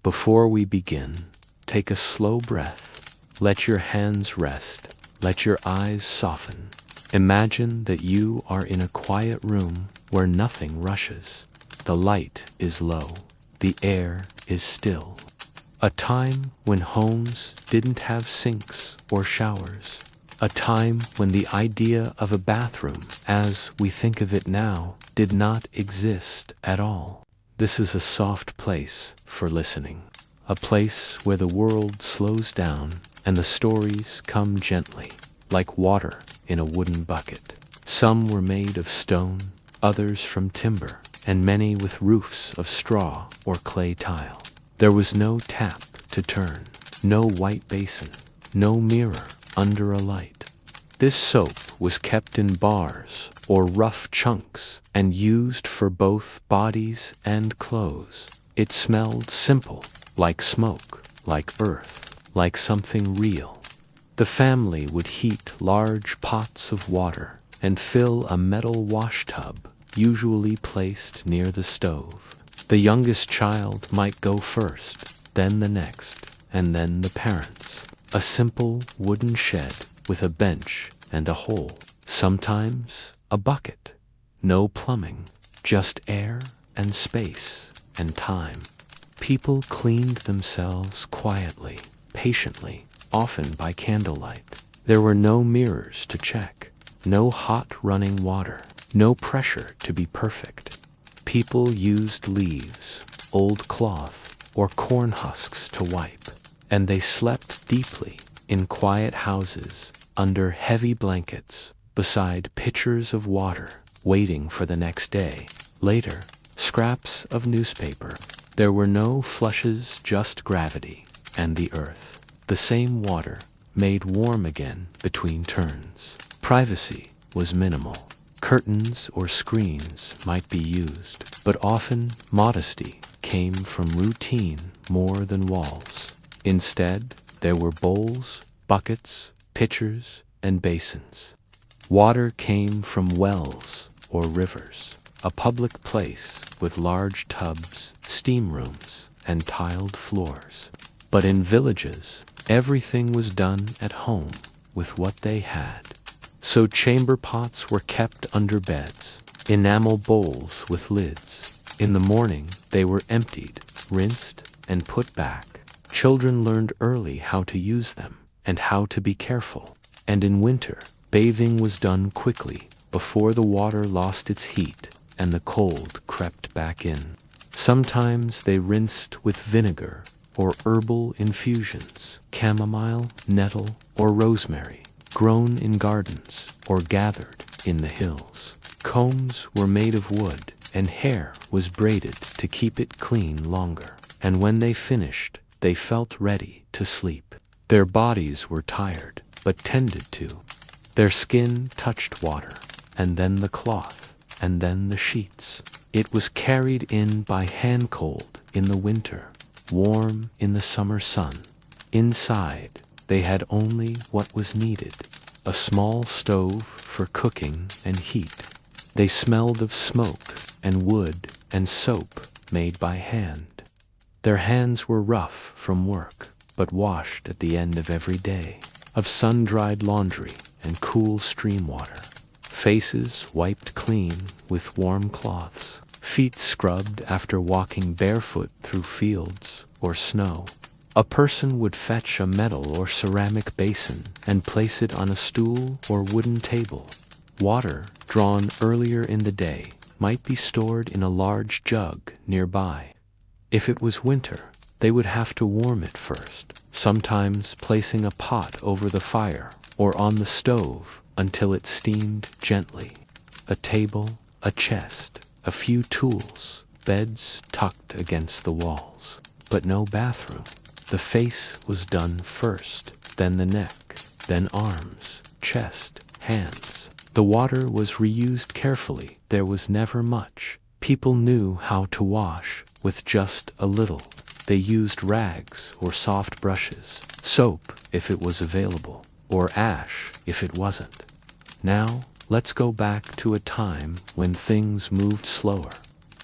Before we begin, take a slow breath. Let your hands rest. Let your eyes soften. Imagine that you are in a quiet room where nothing rushes. The light is low. The air is still. A time when homes didn't have sinks or showers. A time when the idea of a bathroom, as we think of it now, did not exist at all. This is a soft place for listening. A place where the world slows down and the stories come gently, like water in a wooden bucket. Some were made of stone, others from timber, and many with roofs of straw or clay tile. There was no tap to turn, no white basin, no mirror under a light. This soap was kept in bars or rough chunks and used for both bodies and clothes. It smelled simple, like smoke, like earth, like something real. The family would heat large pots of water and fill a metal wash tub, usually placed near the stove. The youngest child might go first, then the next, and then the parents. A simple wooden shed with a bench and a hole. Sometimes a bucket. No plumbing, just air and space and time. People cleaned themselves quietly, patiently, often by candlelight. There were no mirrors to check, no hot running water, no pressure to be perfect. People used leaves, old cloth, or corn husks to wipe, and they slept deeply in quiet houses, under heavy blankets, beside pitchers of water, waiting for the next day. Later, scraps of newspaper. There were no flushes, just gravity and the earth. The same water, made warm again between turns. Privacy was minimal. Curtains or screens might be used, but often modesty came from routine more than walls. Instead, there were bowls, buckets, pitchers, and basins. Water came from wells or rivers, a public place with large tubs, steam rooms, and tiled floors. But in villages, everything was done at home with what they had. So chamber pots were kept under beds, enamel bowls with lids. In the morning, they were emptied, rinsed, and put back. Children learned early how to use them and how to be careful. And in winter, bathing was done quickly before the water lost its heat and the cold crept back in. Sometimes they rinsed with vinegar or herbal infusions, chamomile, nettle, or rosemary, grown in gardens or gathered in the hills. Combs were made of wood, and hair was braided to keep it clean longer. And when they finished, they felt ready to sleep. Their bodies were tired, but tended to. Their skin touched water, and then the cloth, and then the sheets. It was carried in by hand cold in the winter, warm in the summer sun. Inside, they had only what was needed, a small stove for cooking and heat. They smelled of smoke and wood and soap made by hand. Their hands were rough from work, but washed at the end of every day, of sun-dried laundry and cool stream water. Faces wiped clean with warm cloths, feet scrubbed after walking barefoot through fields or snow. A person would fetch a metal or ceramic basin and place it on a stool or wooden table. Water, drawn earlier in the day, might be stored in a large jug nearby. If it was winter, they would have to warm it first, sometimes placing a pot over the fire or on the stove until it steamed gently. A table, a chest, a few tools, beds tucked against the walls, but no bathroom. The face was done first, then the neck, then arms, chest, hands. The water was reused carefully. There was never much. People knew how to wash with just a little. They used rags or soft brushes, soap if it was available, or ash if it wasn't. Now, let's go back to a time when things moved slower.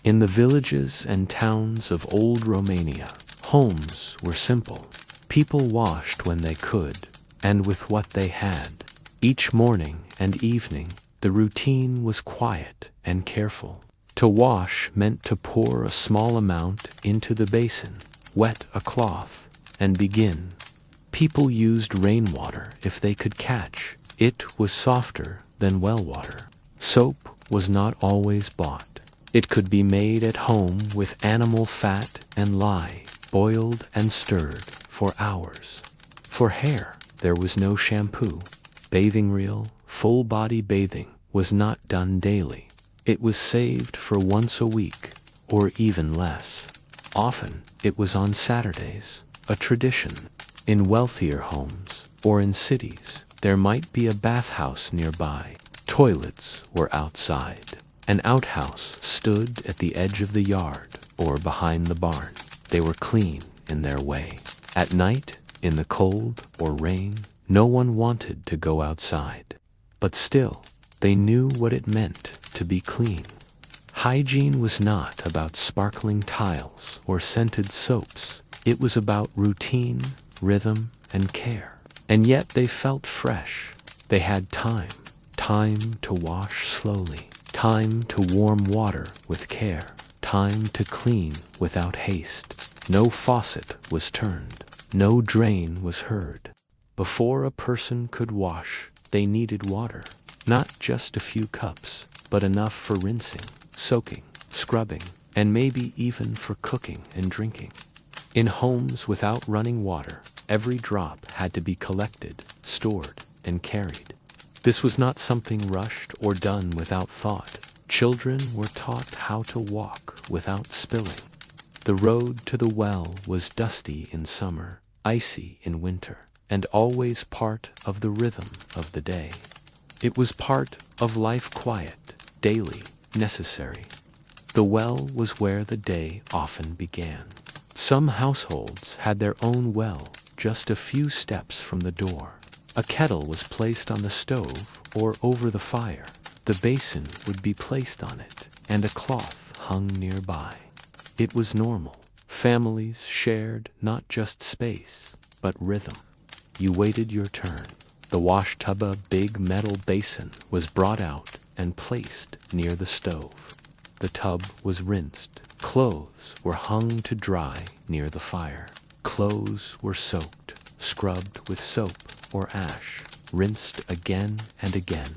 In the villages and towns of old Romania, Homes were simple. People washed when they could, and with what they had. Each morning and evening, the routine was quiet and careful. To wash meant to pour a small amount into the basin, wet a cloth, and begin. People used rainwater if they could catch. It was softer than well water. Soap was not always bought. It could be made at home with animal fat and lye, boiled and stirred for hours. For hair, there was no shampoo. Bathing reel, full-body bathing was not done daily. It was saved for once a week, or even less. Often, it was on Saturdays, a tradition. In wealthier homes, or in cities, there might be a bathhouse nearby. Toilets were outside. An outhouse stood at the edge of the yard, or behind the barn. They were clean in their way. At night, in the cold or rain, no one wanted to go outside. But still, they knew what it meant to be clean. Hygiene was not about sparkling tiles or scented soaps. It was about routine, rhythm, and care. And yet they felt fresh. They had time to wash slowly, time to warm water with care, time to clean without haste. No faucet was turned, no drain was heard. Before a person could wash, they needed water. Not just a few cups, but enough for rinsing, soaking, scrubbing, and maybe even for cooking and drinking. In homes without running water, every drop had to be collected, stored, and carried. This was not something rushed or done without thought. Children were taught how to walk without spilling. The road to the well was dusty in summer, icy in winter, and always part of the rhythm of the day. It was part of life, quiet, daily, necessary. The well was where the day often began. Some households had their own well just a few steps from the door. A kettle was placed on the stove or over the fire. The basin would be placed on it, and a cloth hung nearby. It was normal. Families shared not just space, but rhythm. You waited your turn. The wash tub, a big metal basin, was brought out and placed near the stove. The tub was rinsed. Clothes were hung to dry near the fire. Clothes were soaked, scrubbed with soap or ash, rinsed again and again.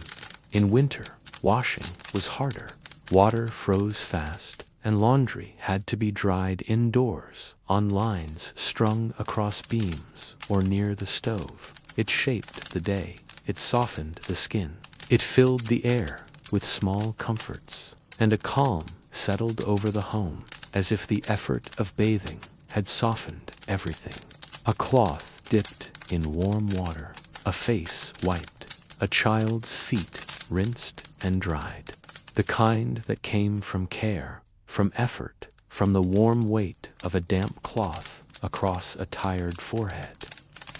In winter, washing was harder. Water froze fast, and laundry had to be dried indoors, on lines strung across beams or near the stove. It shaped the day. It softened the skin. It filled the air with small comforts, and a calm settled over the home, as if the effort of bathing had softened everything. A cloth dipped in warm water, a face wiped, a child's feet rinsed and dried. The kind that came from care, from effort, from the warm weight of a damp cloth across a tired forehead.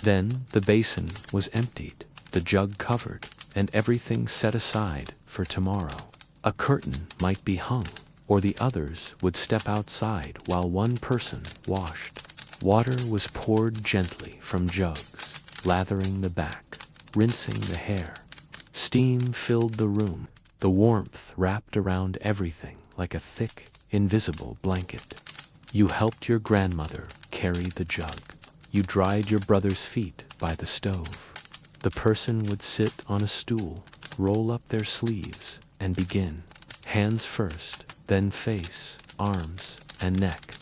Then the basin was emptied, the jug covered, and everything set aside for tomorrow. A curtain might be hung, or the others would step outside while one person washed. Water was poured gently from jugs, lathering the back, rinsing the hair. Steam filled the room. The warmth wrapped around everything like a thick, invisible blanket. You helped your grandmother carry the jug. You dried your brother's feet by the stove. The person would sit on a stool, roll up their sleeves, and begin. Hands first, then face, arms, and neck.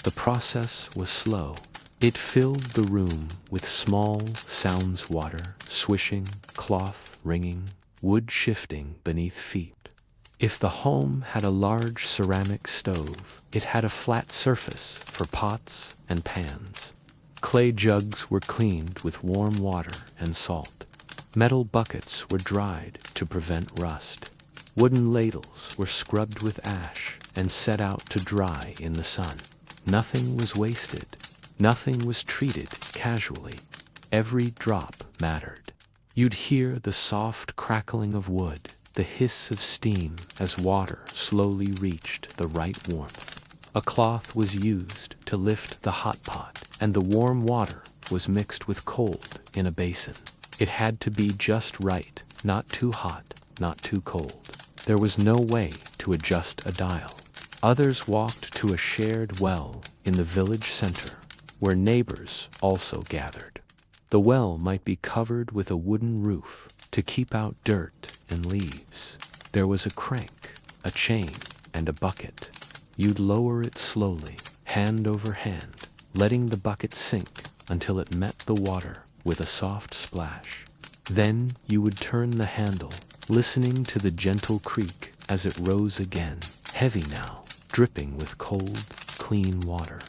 The process was slow. It filled the room with small sounds: water, swishing, cloth wringing, wood shifting beneath feet. If the home had a large ceramic stove, it had a flat surface for pots and pans. Clay jugs were cleaned with warm water and salt. Metal buckets were dried to prevent rust. Wooden ladles were scrubbed with ash and set out to dry in the sun. Nothing was wasted. Nothing was treated casually. Every drop mattered. You'd hear the soft crackling of wood, the hiss of steam as water slowly reached the right warmth. A cloth was used, to lift the hot pot, and the warm water was mixed with cold in a basin. It had to be just right, not too hot, not too cold. There was no way to adjust a dial. Others walked to a shared well in the village center, where neighbors also gathered. The well might be covered with a wooden roof to keep out dirt and leaves. There was a crank, a chain, and a bucket. You'd lower it slowly, hand over hand, letting the bucket sink until it met the water with a soft splash. Then you would turn the handle, listening to the gentle creak as it rose again, heavy now, dripping with cold, clean water.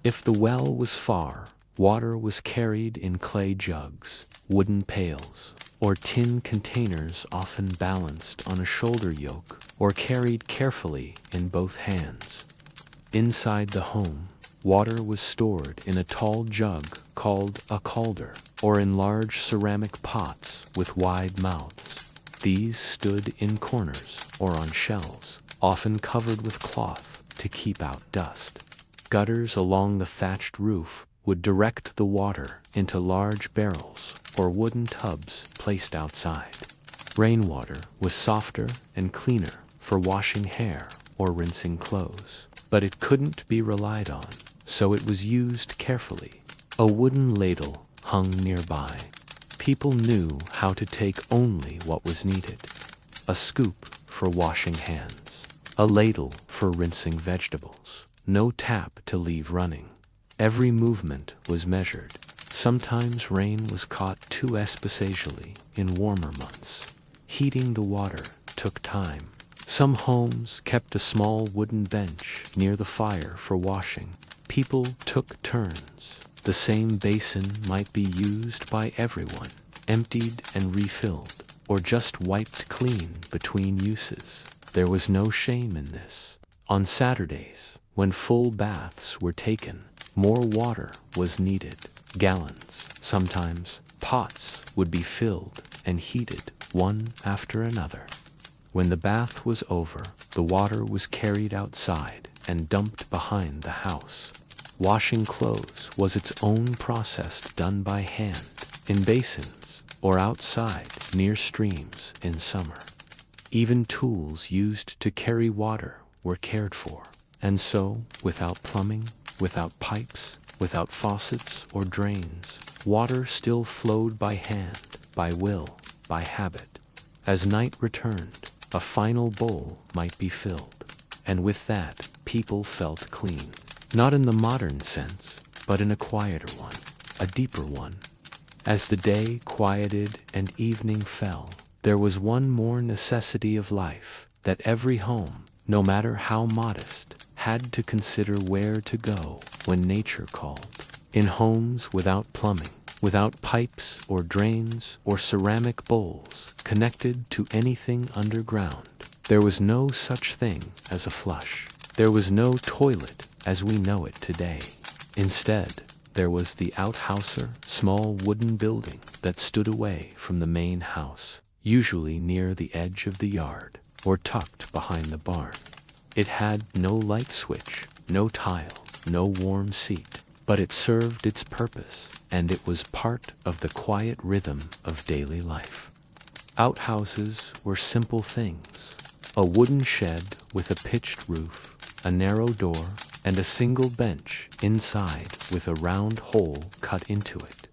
If the well was far, water was carried in clay jugs, wooden pails, or tin containers often balanced on a shoulder yoke or carried carefully in both hands. Inside the home, water was stored in a tall jug called a cauldre, or in large ceramic pots with wide mouths. These stood in corners or on shelves, often covered with cloth to keep out dust. Gutters along the thatched roof would direct the water into large barrels or wooden tubs placed outside. Rainwater was softer and cleaner for washing hair or rinsing clothes, but it couldn't be relied on, so it was used carefully. A wooden ladle hung nearby. People knew how to take only what was needed. A scoop for washing hands, a ladle for rinsing vegetables. No tap to leave running. Every movement was measured. Sometimes rain was caught too especially in warmer months. Heating the water took time. Some homes kept a small wooden bench near the fire for washing. People took turns. The same basin might be used by everyone, emptied and refilled, or just wiped clean between uses. There was no shame in this. On Saturdays, when full baths were taken, more water was needed. Gallons, sometimes pots, would be filled and heated one after another. When the bath was over, the water was carried outside and dumped behind the house. Washing clothes was its own process done by hand, in basins, or outside near streams in summer. Even tools used to carry water were cared for. And so, without plumbing, without pipes, without faucets or drains, water still flowed by hand, by will, by habit. As night returned, a final bowl might be filled, and with that, people felt clean. Not in the modern sense, but in a quieter one, a deeper one. As the day quieted and evening fell, there was one more necessity of life, that every home, no matter how modest, had to consider where to go when nature called. In homes without plumbing, without pipes or drains or ceramic bowls connected to anything underground, there was no such thing as a flush. There was no toilet as we know it today. Instead, there was the outhouser, small wooden building that stood away from the main house, usually near the edge of the yard or tucked behind the barn. It had no light switch, no tile, no warm seat, but it served its purpose, and it was part of the quiet rhythm of daily life. Outhouses were simple things: a wooden shed with a pitched roof, a narrow door, and a single bench inside with a round hole cut into it.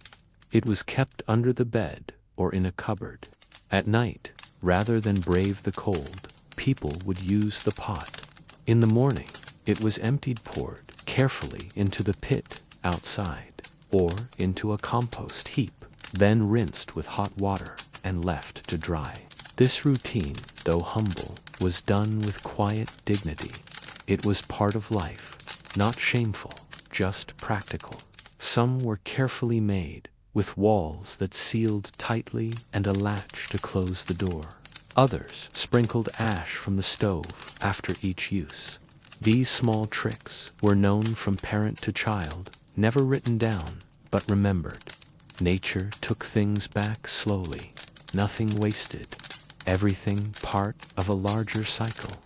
It was kept under the bed or in a cupboard. At night, rather than brave the cold, people would use the pot. In the morning, it was poured carefully into the pit outside, or into a compost heap, then rinsed with hot water and left to dry. This routine, though humble, was done with quiet dignity. It was part of life, not shameful, just practical. Some were carefully made, with walls that sealed tightly and a latch to close the door. Others sprinkled ash from the stove after each use. These small tricks were known from parent to child, never written down, but remembered. Nature took things back slowly, nothing wasted, everything part of a larger cycle.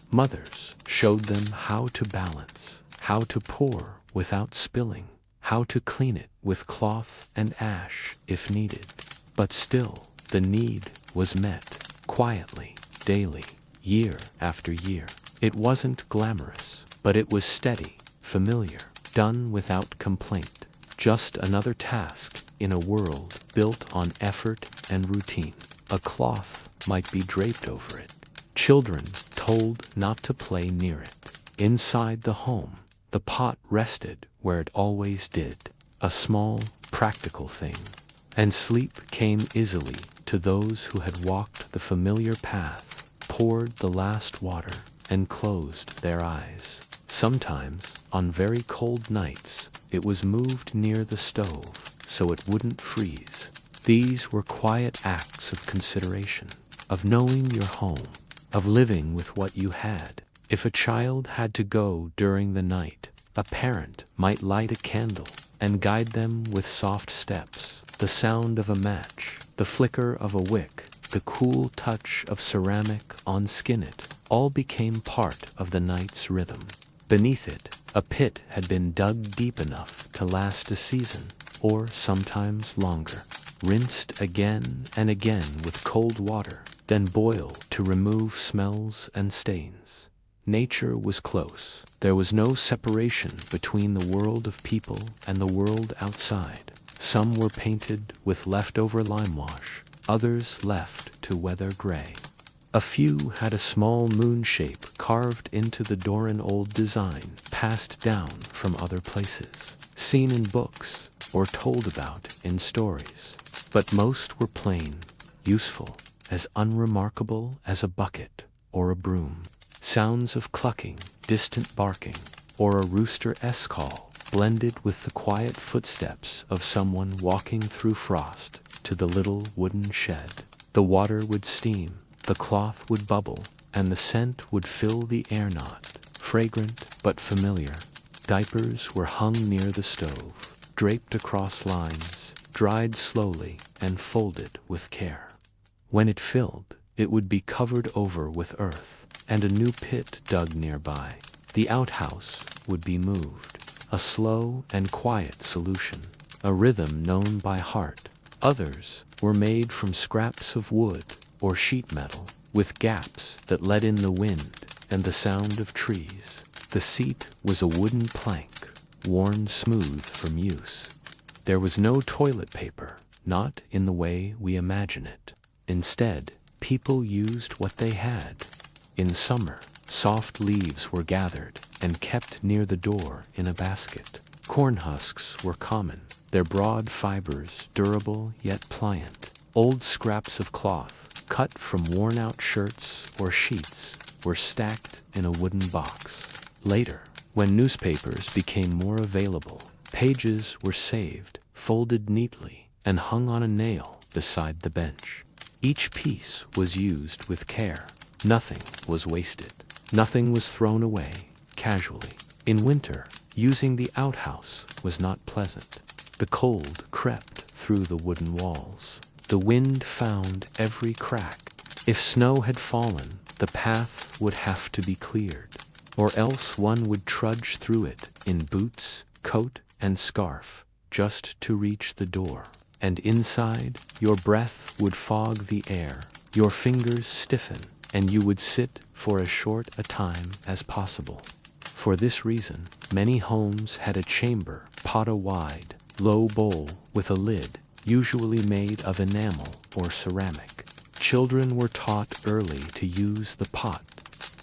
Mothers showed them how to balance, how to pour without spilling, how to clean it with cloth and ash if needed. But still, the need was met, quietly, daily, year after year. It wasn't glamorous, but it was steady, familiar, done without complaint. Just another task in a world built on effort and routine. A cloth might be draped over it. Children told not to play near it. Inside the home, the pot rested where it always did, a small, practical thing. And sleep came easily to those who had walked the familiar path, poured the last water, and closed their eyes. Sometimes, on very cold nights, it was moved near the stove so it wouldn't freeze. These were quiet acts of consideration, of knowing your home, of living with what you had. If a child had to go during the night, a parent might light a candle and guide them with soft steps. The sound of a match, the flicker of a wick, the cool touch of ceramic on skinnet, all became part of the night's rhythm. Beneath it, a pit had been dug deep enough to last a season, or sometimes longer, rinsed again and again with cold water, then boiled to remove smells and stains. Nature was close. There was no separation between the world of people and the world outside. Some were painted with leftover lime wash, others left to weather gray. A few had a small moon shape carved into the door, an old design passed down from other places, seen in books or told about in stories. But most were plain, useful, as unremarkable as a bucket or a broom. Sounds of clucking, distant barking, or a rooster-esque call blended with the quiet footsteps of someone walking through frost to the little wooden shed. The water would steam, the cloth would bubble, and the scent would fill the air, not fragrant but familiar. Diapers were hung near the stove, draped across lines, dried slowly and folded with care. When it filled, it would be covered over with earth, and a new pit dug nearby. The outhouse would be moved, a slow and quiet solution, a rhythm known by heart. Others were made from scraps of wood or sheet metal, with gaps that let in the wind and the sound of trees. The seat was a wooden plank, worn smooth from use. There was no toilet paper, not in the way we imagine it. Instead, people used what they had. In summer, soft leaves were gathered and kept near the door in a basket. Corn husks were common, their broad fibers durable yet pliant. Old scraps of cloth, cut from worn-out shirts or sheets, were stacked in a wooden box. Later, when newspapers became more available, pages were saved, folded neatly, and hung on a nail beside the bench. Each piece was used with care. Nothing was wasted. Nothing was thrown away casually. In winter, using the outhouse was not pleasant. The cold crept through the wooden walls. The wind found every crack. If snow had fallen, the path would have to be cleared, or else one would trudge through it in boots, coat, and scarf just to reach the door. And inside, your breath would fog the air, your fingers stiffen, and you would sit for as short a time as possible. For this reason, many homes had a chamber, pot-wide, low bowl with a lid, usually made of enamel or ceramic. Children were taught early to use the pot.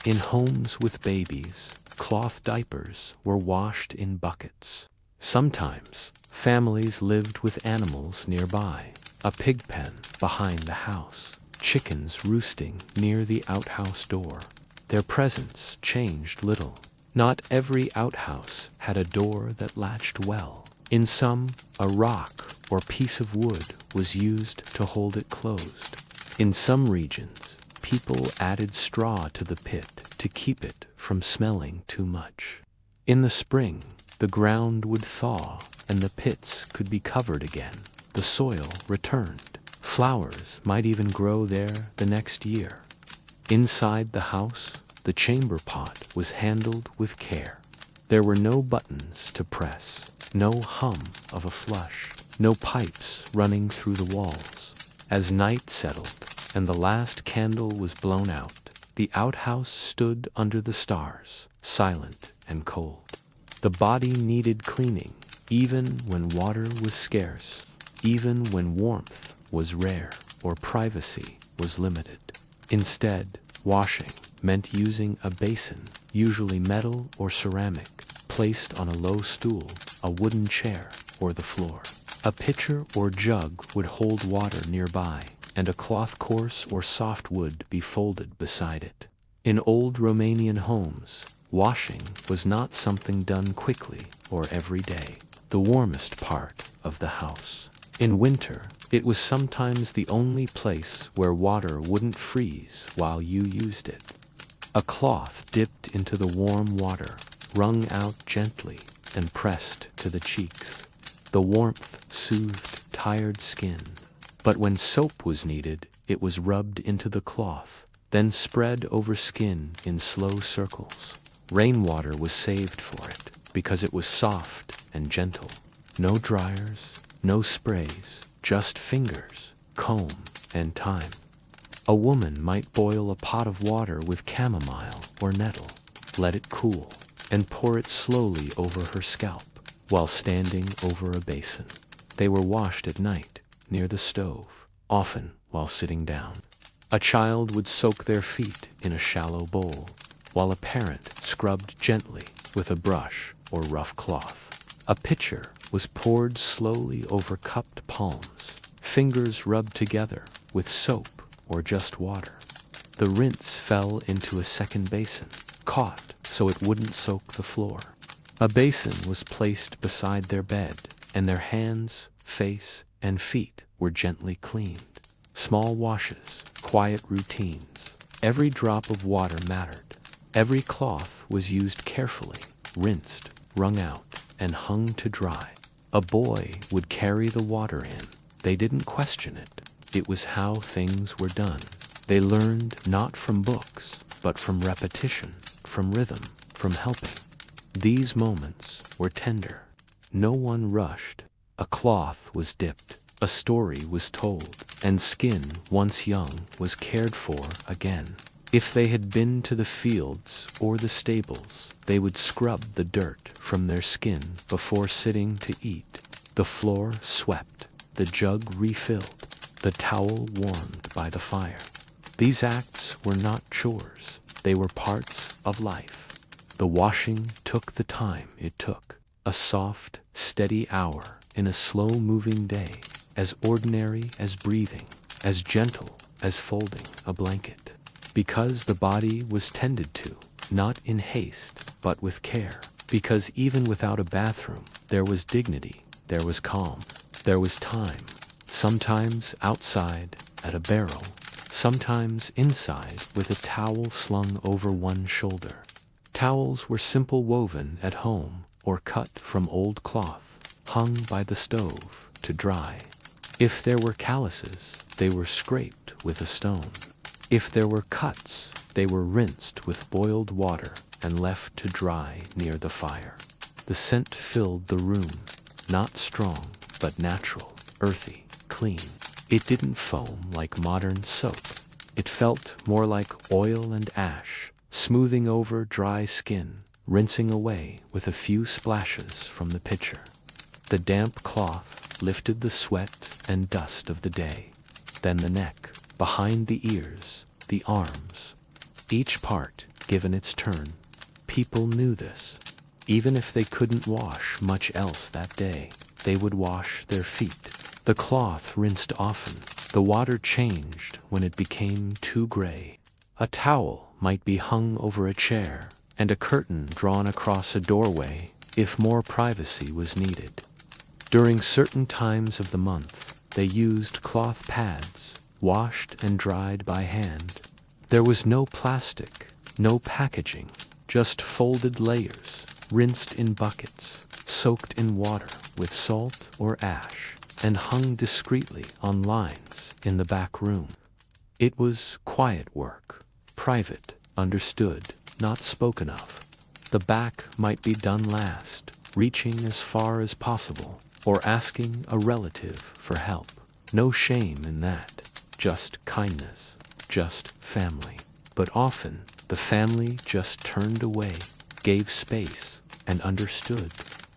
In homes with babies, cloth diapers were washed in buckets. Sometimes, families lived with animals nearby, a pig pen behind the house, chickens roosting near the outhouse door. Their presence changed little. Not every outhouse had a door that latched well. In some, a rock or piece of wood was used to hold it closed. In some regions, people added straw to the pit to keep it from smelling too much. In the spring, the ground would thaw and the pits could be covered again. The soil returned. Flowers might even grow there the next year. Inside the house, the chamber pot was handled with care. There were no buttons to press, no hum of a flush, no pipes running through the walls. As night settled and the last candle was blown out, the outhouse stood under the stars, silent and cold. The body needed cleaning, even when water was scarce, even when warmth was rare or privacy was limited. Instead, washing meant using a basin, usually metal or ceramic, placed on a low stool, a wooden chair, or the floor. A pitcher or jug would hold water nearby, and a cloth coarse or soft would be folded beside it. In old Romanian homes, washing was not something done quickly or every day, the warmest part of the house. In winter, it was sometimes the only place where water wouldn't freeze while you used it. A cloth dipped into the warm water, wrung out gently, and pressed to the cheeks. The warmth soothed tired skin. But when soap was needed, it was rubbed into the cloth, then spread over skin in slow circles. Rainwater was saved for it, because it was soft and gentle. No dryers, no sprays, just fingers, comb, and time. A woman might boil a pot of water with chamomile or nettle, let it cool, and pour it slowly over her scalp, while standing over a basin. They were washed at night, near the stove, often while sitting down. A child would soak their feet in a shallow bowl, while a parent scrubbed gently with a brush or rough cloth. A pitcher was poured slowly over cupped palms, fingers rubbed together with soap or just water. The rinse fell into a second basin, caught so it wouldn't soak the floor. A basin was placed beside their bed, and their hands, face, and feet were gently cleaned. Small washes, quiet routines. Every drop of water mattered. Every cloth was used carefully, rinsed, wrung out, and hung to dry. A boy would carry the water in. They didn't question it. It was how things were done. They learned not from books, but from repetition, from rhythm, from helping. These moments were tender. No one rushed. A cloth was dipped, a story was told, and skin, once young, was cared for again. If they had been to the fields or the stables, they would scrub the dirt from their skin before sitting to eat. The floor swept, the jug refilled, the towel warmed by the fire. These acts were not chores, they were parts of life. The washing took the time it took, a soft, steady hour in a slow-moving day, as ordinary as breathing, as gentle as folding a blanket. Because the body was tended to, not in haste, but with care. Because even without a bathroom, there was dignity, there was calm, there was time. Sometimes outside, at a barrel, sometimes inside with a towel slung over one shoulder. Towels were simple woven at home or cut from old cloth, hung by the stove to dry. If there were calluses, they were scraped with a stone. If there were cuts, they were rinsed with boiled water and left to dry near the fire. The scent filled the room, not strong, but natural, earthy, clean. It didn't foam like modern soap. It felt more like oil and ash, smoothing over dry skin, rinsing away with a few splashes from the pitcher. The damp cloth lifted the sweat and dust of the day. Then the neck, behind the ears, the arms, each part given its turn. People knew this. Even if they couldn't wash much else that day, they would wash their feet. The cloth rinsed often. The water changed when it became too gray. A towel might be hung over a chair, and a curtain drawn across a doorway if more privacy was needed. During certain times of the month, they used cloth pads, washed and dried by hand. There was no plastic, no packaging, just folded layers, rinsed in buckets, soaked in water with salt or ash, and hung discreetly on lines in the back room. It was quiet work, private, understood, not spoken of. The back might be done last, reaching as far as possible, or asking a relative for help. No shame in that, just kindness, just family. But often, the family just turned away, gave space, and understood.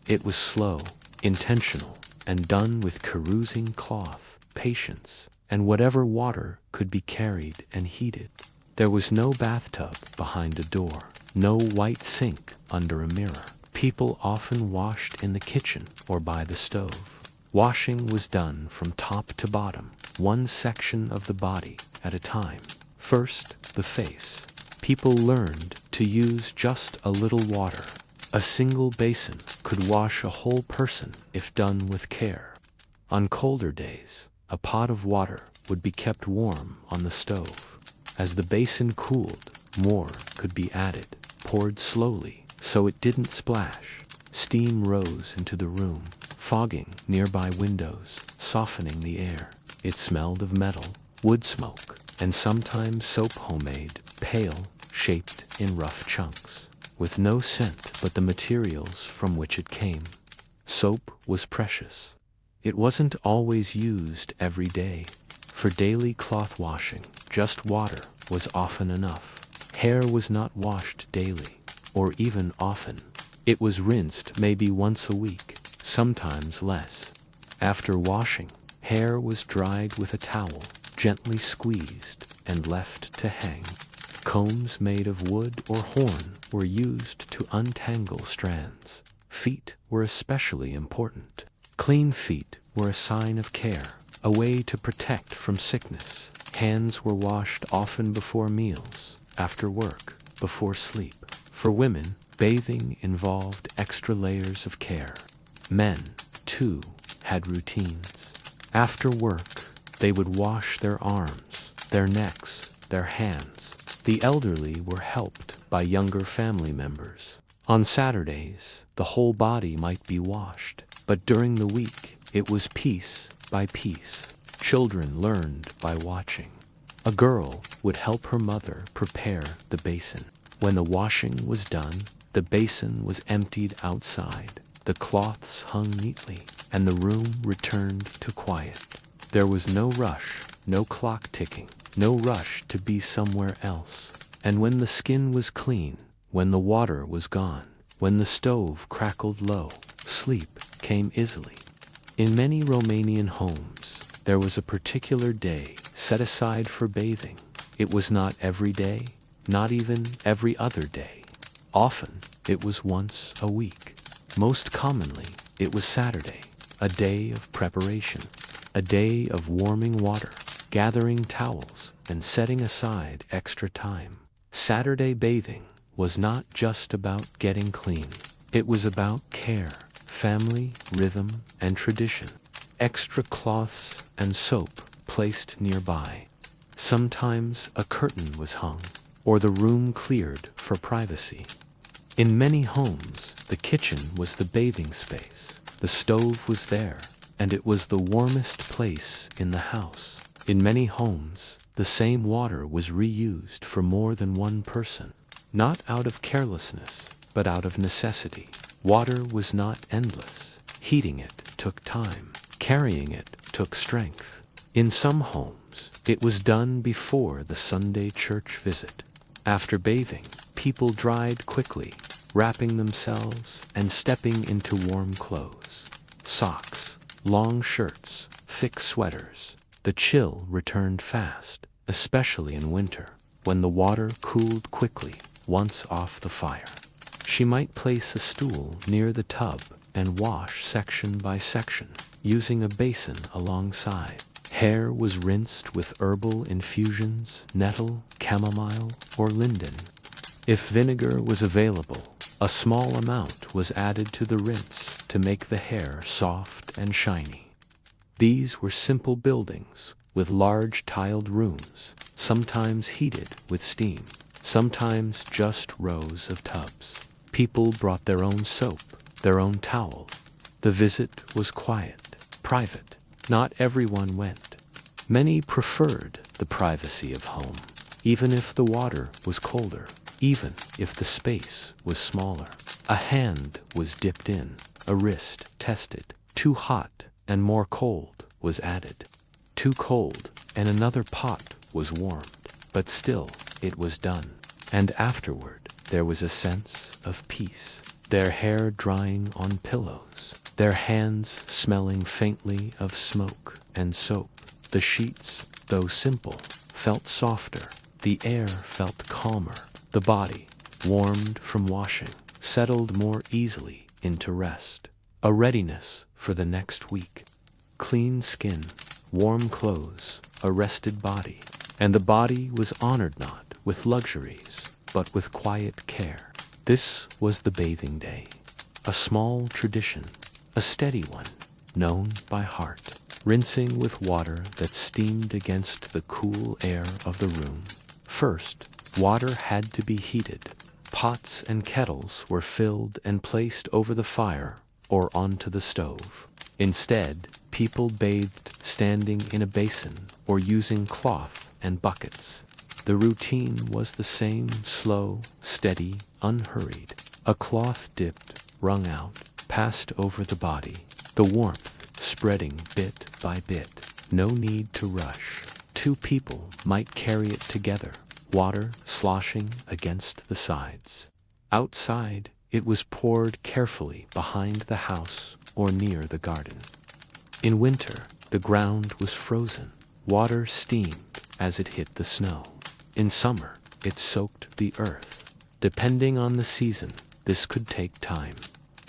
It was slow, intentional, and done with carousing cloth, patience, and whatever water could be carried and heated. There was no bathtub behind a door, no white sink under a mirror. People often washed in the kitchen or by the stove. Washing was done from top to bottom, one section of the body at a time. First, the face. People learned to use just a little water. A single basin could wash a whole person if done with care. On colder days, a pot of water would be kept warm on the stove. As the basin cooled, more could be added, poured slowly so it didn't splash. Steam rose into the room, fogging nearby windows, softening the air. It smelled of metal, wood smoke, and sometimes soap, homemade, pale, shaped in rough chunks, with no scent but the materials from which it came. Soap was precious. It wasn't always used every day. For daily cloth washing, just water was often enough. Hair was not washed daily, or even often. It was rinsed maybe once a week, sometimes less. After washing, hair was dried with a towel, gently squeezed, and left to hang. Combs made of wood or horn were used to untangle strands. Feet were especially important. Clean feet were a sign of care, a way to protect from sickness. Hands were washed often before meals, after work, before sleep. For women, bathing involved extra layers of care. Men, too, had routines. After work, they would wash their arms, their necks, their hands. The elderly were helped by younger family members. On Saturdays, the whole body might be washed, but during the week, it was piece by piece. Children learned by watching. A girl would help her mother prepare the basin. When the washing was done, the basin was emptied outside. The cloths hung neatly, and the room returned to quiet. There was no rush, no clock ticking, no rush to be somewhere else. And when the skin was clean, when the water was gone, when the stove crackled low, sleep came easily. In many Romanian homes, there was a particular day set aside for bathing. It was not every day, not even every other day. Often, it was once a week. Most commonly, it was Saturday, a day of preparation, a day of warming water, gathering towels, and setting aside extra time. Saturday bathing was not just about getting clean. It was about care, family, rhythm, and tradition. Extra cloths and soap placed nearby. Sometimes a curtain was hung, or the room cleared for privacy. In many homes, the kitchen was the bathing space. The stove was there, and it was the warmest place in the house. In many homes, the same water was reused for more than one person. Not out of carelessness, but out of necessity. Water was not endless. Heating it took time. Carrying it took strength. In some homes, it was done before the Sunday church visit. After bathing, people dried quickly, wrapping themselves and stepping into warm clothes. Socks, long shirts, thick sweaters. The chill returned fast, especially in winter, when the water cooled quickly once off the fire. She might place a stool near the tub and wash section by section, using a basin alongside. Hair was rinsed with herbal infusions, nettle, chamomile, or linden. If vinegar was available, a small amount was added to the rinse to make the hair soft and shiny. These were simple buildings with large tiled rooms, sometimes heated with steam, sometimes just rows of tubs. People brought their own soap, their own towel. The visit was quiet, private. Not everyone went. Many preferred the privacy of home, even if the water was colder. even if the space was smaller. A hand was dipped in, a wrist tested. Too hot and more cold was added. Too cold and another pot was warmed. But still, it was done. And afterward, there was a sense of peace. Their hair drying on pillows, their hands smelling faintly of smoke and soap. The sheets, though simple, felt softer. The air felt calmer. The body, warmed from washing, settled more easily into rest. A readiness for the next week. Clean skin, warm clothes, a rested body. And the body was honored not with luxuries, but with quiet care. This was the bathing day. A small tradition, a steady one, known by heart. Rinsing with water that steamed against the cool air of the room. First, water had to be heated. Pots and kettles were filled and placed over the fire or onto the stove. Instead, people bathed standing in a basin or using cloth and buckets. The routine was the same, slow, steady, unhurried. A cloth dipped, wrung out, passed over the body. The warmth spreading bit by bit. No need to rush. Two people might carry it together, water sloshing against the sides. Outside, it was poured carefully behind the house or near the garden. In winter, the ground was frozen. Water steamed as it hit the snow. In summer, it soaked the earth. Depending on the season, this could take time.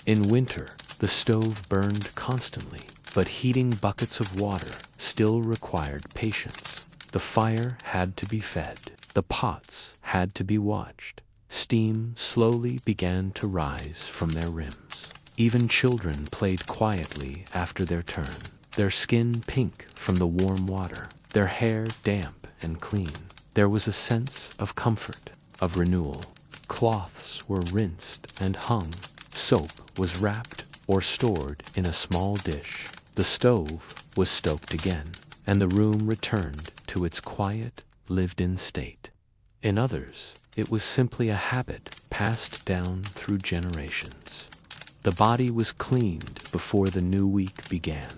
In winter, the stove burned constantly, but heating buckets of water still required patience. The fire had to be fed. The pots had to be watched. Steam slowly began to rise from their rims. Even children played quietly after their turn, their skin pink from the warm water, their hair damp and clean. There was a sense of comfort, of renewal. Cloths were rinsed and hung. Soap was wrapped or stored in a small dish. The stove was stoked again, and the room returned to its quiet, lived-in state. In others, it was simply a habit passed down through generations. The body was cleaned before the new week began.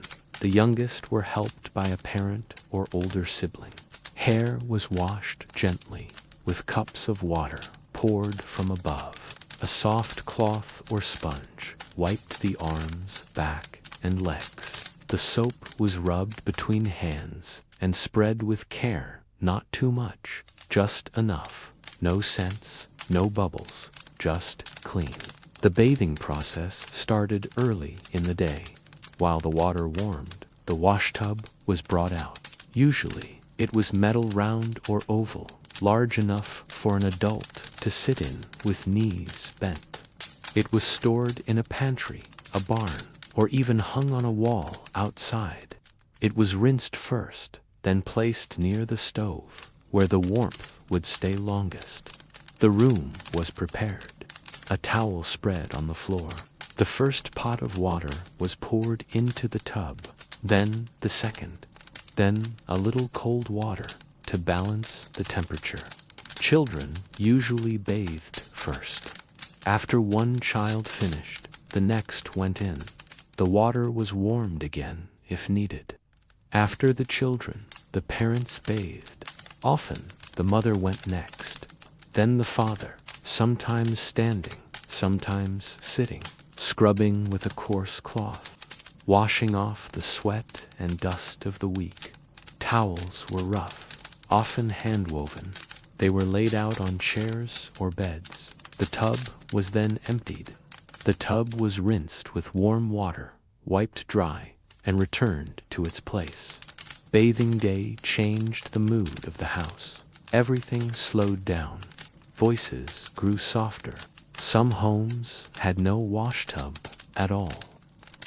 The youngest were helped by a parent or older sibling. Hair was washed gently, with cups of water poured from above. A soft cloth or sponge wiped the arms, back, and legs. The soap was rubbed between hands and spread with care, not too much, just enough. No scents, no bubbles, just clean. The bathing process started early in the day. While the water warmed, the washtub was brought out. Usually, it was metal round or oval, large enough for an adult to sit in with knees bent. It was stored in a pantry, a barn, or even hung on a wall outside. It was rinsed first, then placed near the stove, where the warmth would stay longest. The room was prepared. A towel spread on the floor. The first pot of water was poured into the tub, then the second, then a little cold water to balance the temperature. Children usually bathed first. After one child finished, the next went in. The water was warmed again if needed. After the children, the parents bathed. Often, the mother went next. Then the father, sometimes standing, sometimes sitting, scrubbing with a coarse cloth, washing off the sweat and dust of the week. Towels were rough, often hand-woven. They were laid out on chairs or beds. The tub was then emptied. The tub was rinsed with warm water, wiped dry, and returned to its place. Bathing day changed the mood of the house. Everything slowed down. Voices grew softer. Some homes had no washtub at all.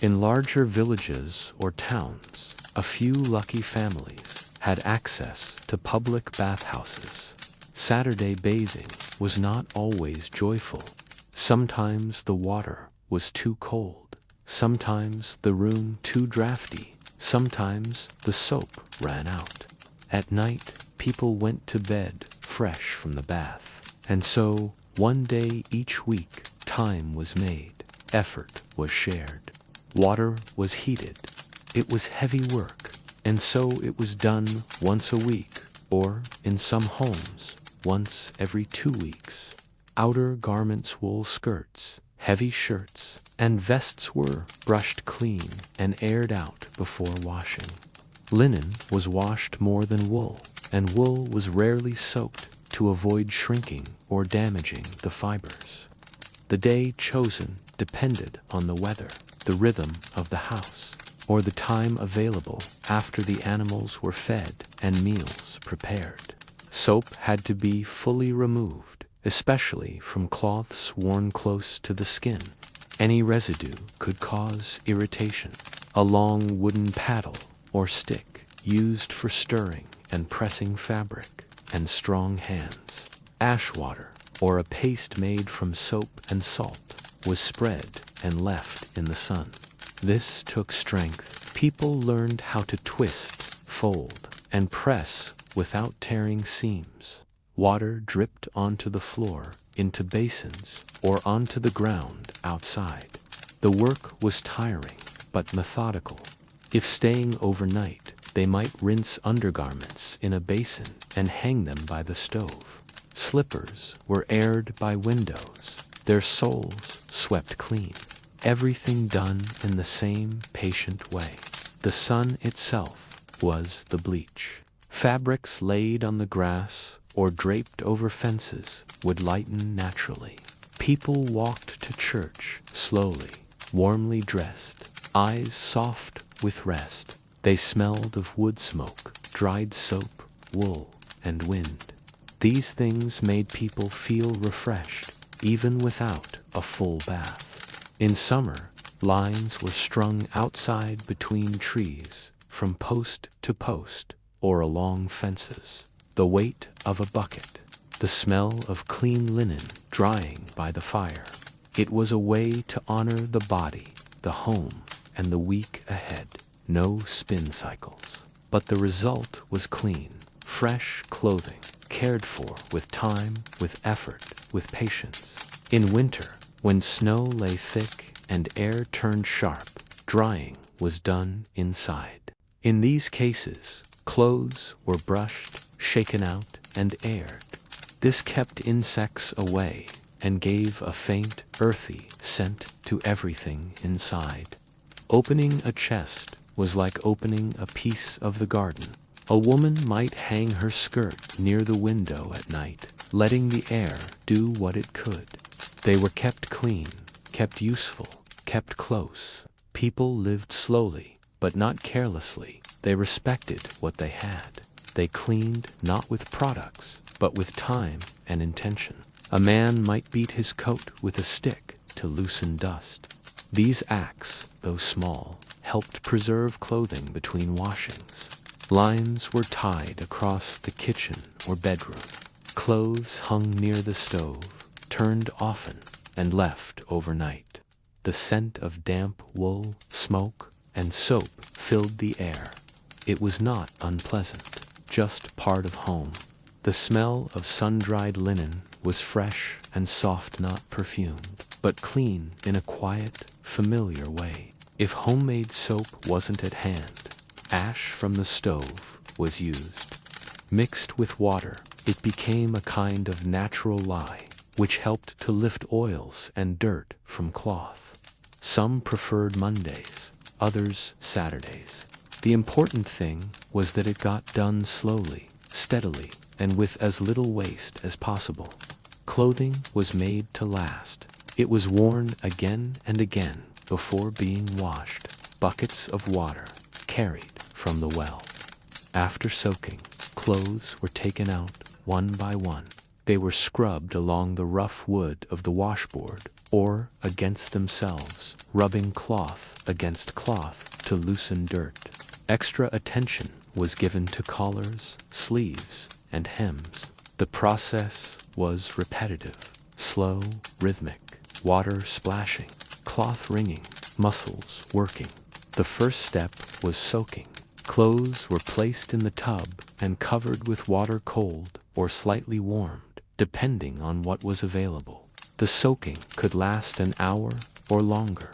In larger villages or towns, a few lucky families had access to public bathhouses. Saturday bathing was not always joyful. Sometimes the water was too cold. Sometimes the room too drafty. Sometimes the soap ran out. At night, people went to bed fresh from the bath, And so, one day each week, time was made, effort was shared, water was heated. It was heavy work, and so it was done once a week, or, in some homes, once every 2 weeks. Outer garments, wool skirts, heavy shirts, and vests were brushed clean and aired out before washing. Linen was washed more than wool, and wool was rarely soaked to avoid shrinking or damaging the fibers. The day chosen depended on the weather, the rhythm of the house, or the time available after the animals were fed and meals prepared. Soap had to be fully removed, especially from cloths worn close to the skin. Any residue could cause irritation. A long wooden paddle or stick used for stirring and pressing fabric, and strong hands. Ash water, or a paste made from soap and salt, was spread and left in the sun. This took strength. People learned how to twist, fold, and press without tearing seams. Water dripped onto the floor, into basins, or onto the ground outside. The work was tiring, but methodical. If staying overnight, they might rinse undergarments in a basin and hang them by the stove. Slippers were aired by windows, their soles swept clean. Everything done in the same patient way. The sun itself was the bleach. Fabrics laid on the grass or draped over fences would lighten naturally. People walked to church slowly, warmly dressed, eyes soft with rest. They smelled of wood smoke, dried soap, wool, and wind. These things made people feel refreshed, even without a full bath. In summer, lines were strung outside between trees, from post to post, or along fences. The weight of a bucket, the smell of clean linen drying by the fire. It was a way to honor the body, the home, and the week ahead. No spin cycles. But the result was clean, fresh clothing, cared for with time, with effort, with patience. In winter, when snow lay thick and air turned sharp, drying was done inside. In these cases, clothes were brushed, shaken out, and aired. This kept insects away and gave a faint, earthy scent to everything inside. Opening a chest was like opening a piece of the garden. A woman might hang her skirt near the window at night, letting the air do what it could. They were kept clean, kept useful, kept close. People lived slowly, but not carelessly. They respected what they had. They cleaned not with products, but with time and intention. A man might beat his coat with a stick to loosen dust. These acts, though small, helped preserve clothing between washings. Lines were tied across the kitchen or bedroom. Clothes hung near the stove, turned often, and left overnight. The scent of damp wool, smoke, and soap filled the air. It was not unpleasant, just part of home. The smell of sun-dried linen was fresh and soft, not perfumed, but clean in a quiet, familiar way. If homemade soap wasn't at hand, ash from the stove was used. Mixed with water, it became a kind of natural lye, which helped to lift oils and dirt from cloth. Some preferred Mondays, others Saturdays. The important thing was that it got done slowly, steadily, and with as little waste as possible. Clothing was made to last. It was worn again and again before being washed. Buckets of water carried from the well. After soaking, clothes were taken out one by one. They were scrubbed along the rough wood of the washboard or against themselves, rubbing cloth against cloth to loosen dirt. Extra attention was given to collars, sleeves, and hems. The process was repetitive, slow, rhythmic, water splashing, cloth wringing, muscles working. The first step was soaking. Clothes were placed in the tub and covered with water cold or slightly warmed. depending on what was available. The soaking could last an hour or longer.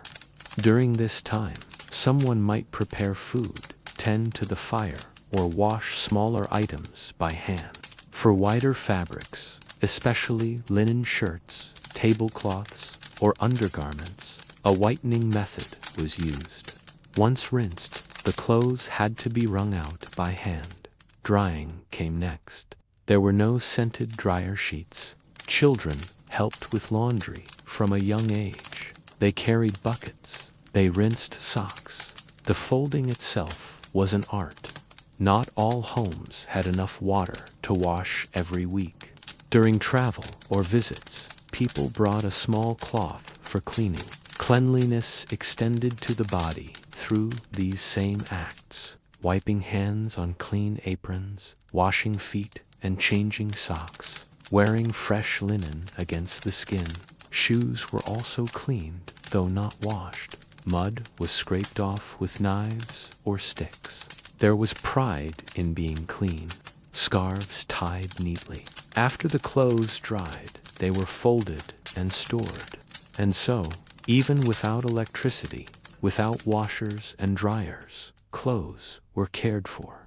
During this time, someone might prepare food, tend to the fire, or wash smaller items by hand. For whiter fabrics, especially linen shirts, tablecloths, or undergarments, a whitening method was used. Once rinsed, the clothes had to be wrung out by hand. Drying came next. There were no scented dryer sheets. Children helped with laundry from a young age. They carried buckets. They rinsed socks. The folding itself was an art. Not all homes had enough water to wash every week. During travel or visits, people brought a small cloth for cleaning. Cleanliness extended to the body through these same acts. Wiping hands on clean aprons, washing feet and changing socks, wearing fresh linen against the skin. Shoes were also cleaned, though not washed. Mud was scraped off with knives or sticks. There was pride in being clean. Scarves tied neatly. After the clothes dried, they were folded and stored. And so, even without electricity, without washers and dryers, clothes were cared for.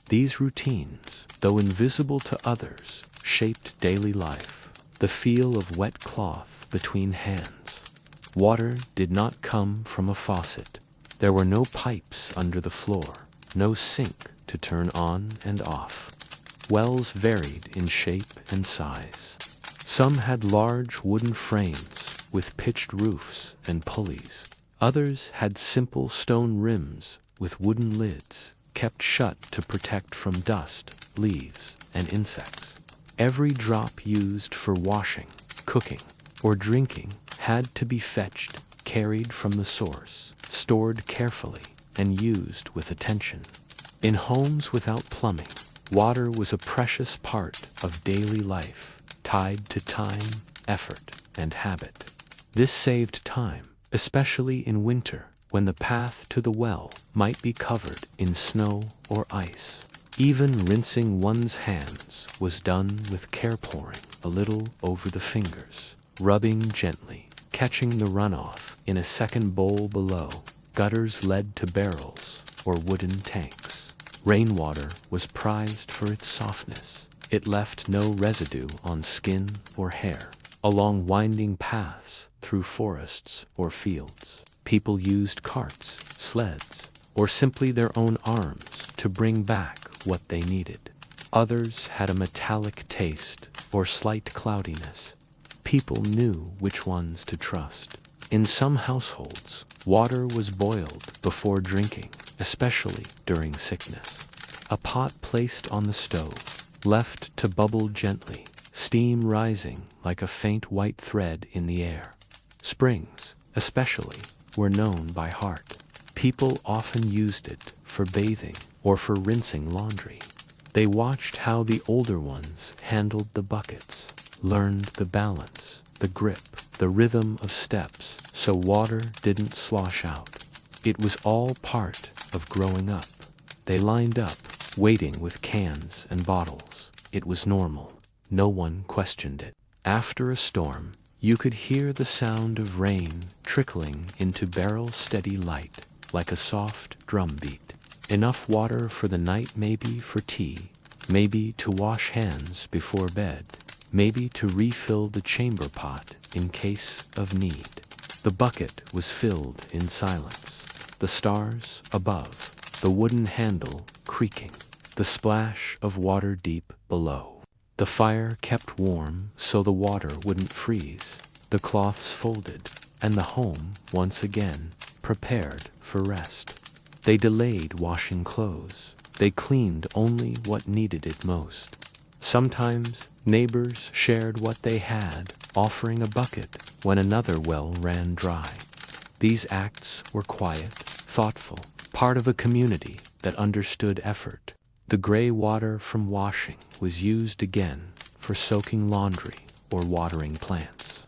These routines, though invisible to others, shaped daily life. The feel of wet cloth between hands. Water did not come from a faucet. There were no pipes under the floor, no sink to turn on and off. Wells varied in shape and size. Some had large wooden frames with pitched roofs and pulleys. Others had simple stone rims with wooden lids, kept shut to protect from dust, leaves, and insects. Every drop used for washing, cooking, or drinking had to be fetched, carried from the source, stored carefully, and used with attention. In homes without plumbing, water was a precious part of daily life, tied to time, effort, and habit. This saved time, especially in winter, when the path to the well might be covered in snow or ice. Even rinsing one's hands was done with care, pouring a little over the fingers, rubbing gently, catching the runoff in a second bowl below. Gutters led to barrels or wooden tanks. Rainwater was prized for its softness. It left no residue on skin or hair. Along winding paths through forests or fields, people used carts, sleds, or simply their own arms to bring back what they needed. Others had a metallic taste or slight cloudiness. People knew which ones to trust. In some households, water was boiled before drinking, especially during sickness. A pot placed on the stove, left to bubble gently, steam rising like a faint white thread in the air. Springs, especially, were known by heart. People often used it for bathing or for rinsing laundry. They watched how the older ones handled the buckets, learned the balance, the grip, the rhythm of steps, so water didn't slosh out. It was all part of growing up. They lined up, waiting with cans and bottles. It was normal. No one questioned it. After a storm, you could hear the sound of rain trickling into barrel-steady light, like a soft drum beat. Enough water for the night, maybe for tea, maybe to wash hands before bed, maybe to refill the chamber pot in case of need. The bucket was filled in silence. The stars above, the wooden handle creaking, the splash of water deep below. The fire kept warm so the water wouldn't freeze. The cloths folded, and the home, once again, prepared for rest. They delayed washing clothes. They cleaned only what needed it most. Sometimes neighbors shared what they had, offering a bucket when another well ran dry. These acts were quiet, thoughtful, part of a community that understood effort. The gray water from washing was used again for soaking laundry or watering plants.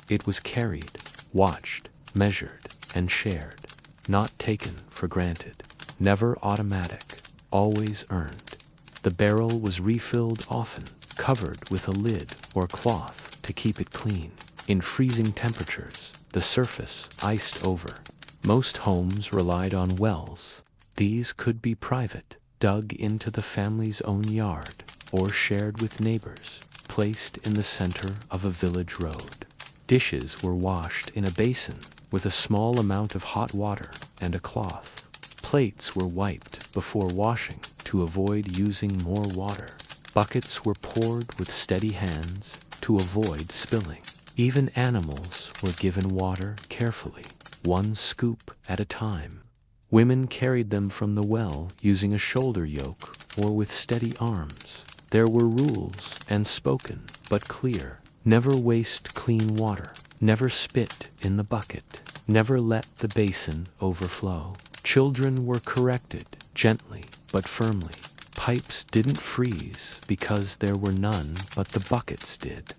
It was carried, watched, measured, and shared, not taken for granted, never automatic, always earned. The barrel was refilled often, covered with a lid or cloth to keep it clean. In freezing temperatures, the surface iced over. Most homes relied on wells. These could be private, dug into the family's own yard, or shared with neighbors, placed in the center of a village road. Dishes were washed in a basin with a small amount of hot water and a cloth. Plates were wiped before washing to avoid using more water. Buckets were poured with steady hands to avoid spilling. Even animals were given water carefully, one scoop at a time. Women carried them from the well using a shoulder yoke or with steady arms. There were rules, and spoken but clear. Never waste clean water. Never spit in the bucket. Never let the basin overflow. Children were corrected, gently but firmly. Pipes didn't freeze because there were none, but the buckets did.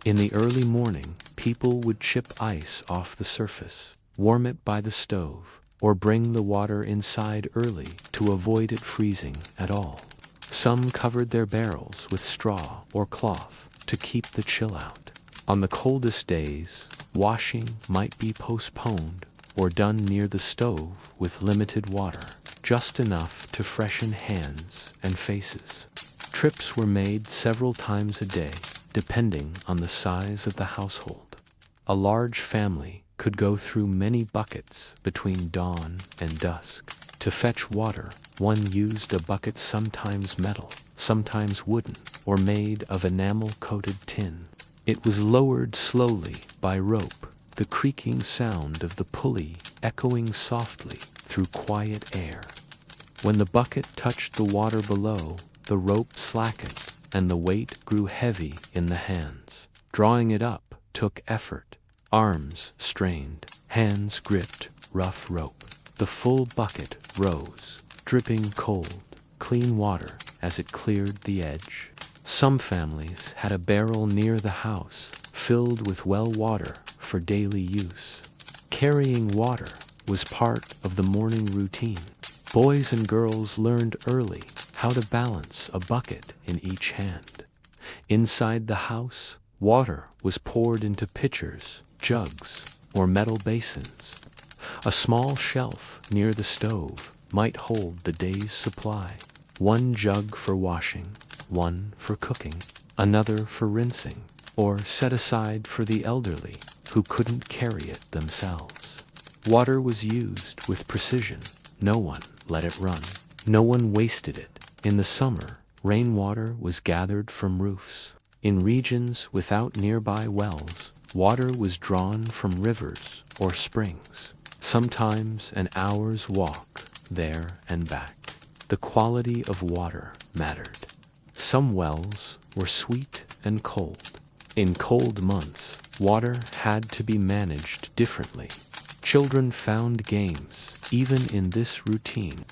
In the early morning, people would chip ice off the surface, warm it by the stove, or bring the water inside early to avoid it freezing at all. Some covered their barrels with straw or cloth to keep the chill out. On the coldest days, washing might be postponed or done near the stove with limited water, just enough to freshen hands and faces. Trips were made several times a day, depending on the size of the household. A large family could go through many buckets between dawn and dusk. To fetch water, one used a bucket sometimes metal, sometimes wooden, or made of enamel-coated tin. It was lowered slowly by rope, the creaking sound of the pulley echoing softly through quiet air. When the bucket touched the water below, the rope slackened, and the weight grew heavy in the hands. Drawing it up took effort. Arms strained, hands gripped rough rope. The full bucket rose, dripping cold, clean water as it cleared the edge. Some families had a barrel near the house, filled with well water for daily use. Carrying water was part of the morning routine. Boys and girls learned early how to balance a bucket in each hand. Inside the house, water was poured into pitchers, jugs, or metal basins. A small shelf near the stove might hold the day's supply. One jug for washing, one for cooking, another for rinsing, or set aside for the elderly who couldn't carry it themselves. Water was used with precision. No one let it run. No one wasted it. In the summer, rainwater was gathered from roofs. In regions without nearby wells, water was drawn from rivers or springs. Sometimes an hour's walk there and back. The quality of water mattered. Some wells were sweet and cold. In cold months, water had to be managed differently. Children found games, even in this routine,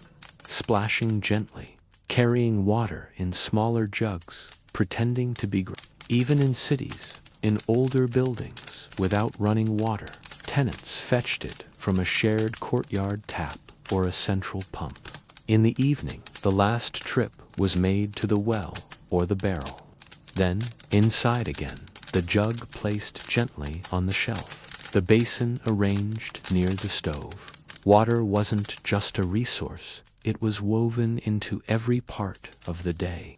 splashing gently, carrying water in smaller jugs, pretending to be even in cities, in older buildings, without running water, tenants fetched it from a shared courtyard tap or a central pump. In the evening, the last trip was made to the well or the barrel. Then, inside again, the jug placed gently on the shelf, the basin arranged near the stove. Water wasn't just a resource, it was woven into every part of the day.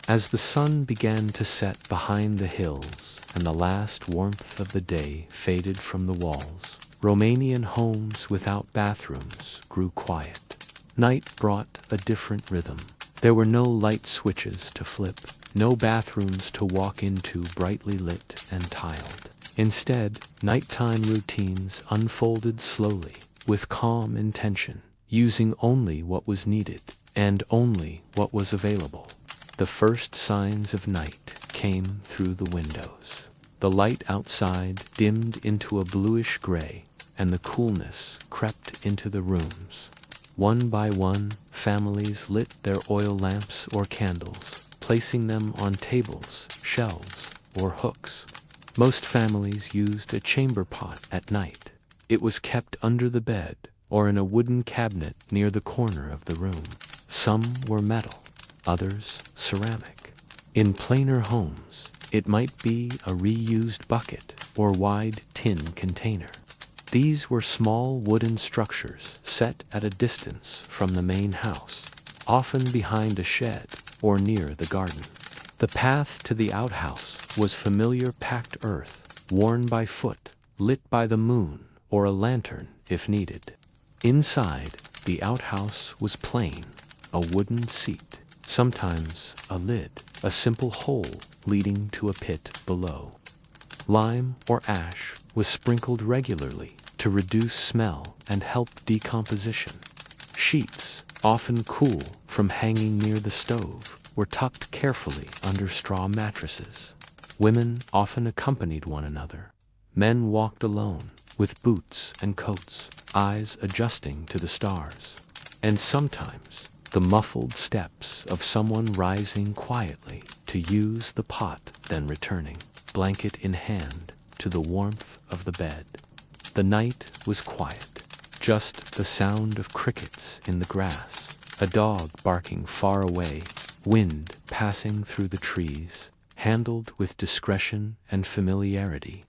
As the sun began to set behind the hills and the last warmth of the day faded from the walls, Romanian homes without bathrooms grew quiet. Night brought a different rhythm. There were no light switches to flip, no bathrooms to walk into brightly lit and tiled. Instead, nighttime routines unfolded slowly, with calm intention, using only what was needed and only what was available. The first signs of night came through the windows. The light outside dimmed into a bluish gray, and the coolness crept into the rooms. One by one, families lit their oil lamps or candles, placing them on tables, shelves, or hooks. Most families used a chamber pot at night. It was kept under the bed or in a wooden cabinet near the corner of the room. Some were metal, others ceramic. In plainer homes, It might be a reused bucket or wide tin container. These were small wooden structures set at a distance from the main house, often behind a shed or near the garden. The path to the outhouse was familiar packed earth, worn by foot, lit by the moon or a lantern if needed. Inside, the outhouse was plain, a wooden seat, sometimes a lid, a simple hole leading to a pit below. Lime or ash was sprinkled regularly to reduce smell and help decomposition. Sheets, often cool from hanging near the stove, were tucked carefully under straw mattresses. Women often accompanied one another. Men walked alone, with boots and coats, eyes adjusting to the stars. And sometimes, the muffled steps of someone rising quietly to use the pot, then returning, blanket in hand, to the warmth of the bed. The night was quiet, just the sound of crickets in the grass, a dog barking far away, wind passing through the trees, handled with discretion and familiarity.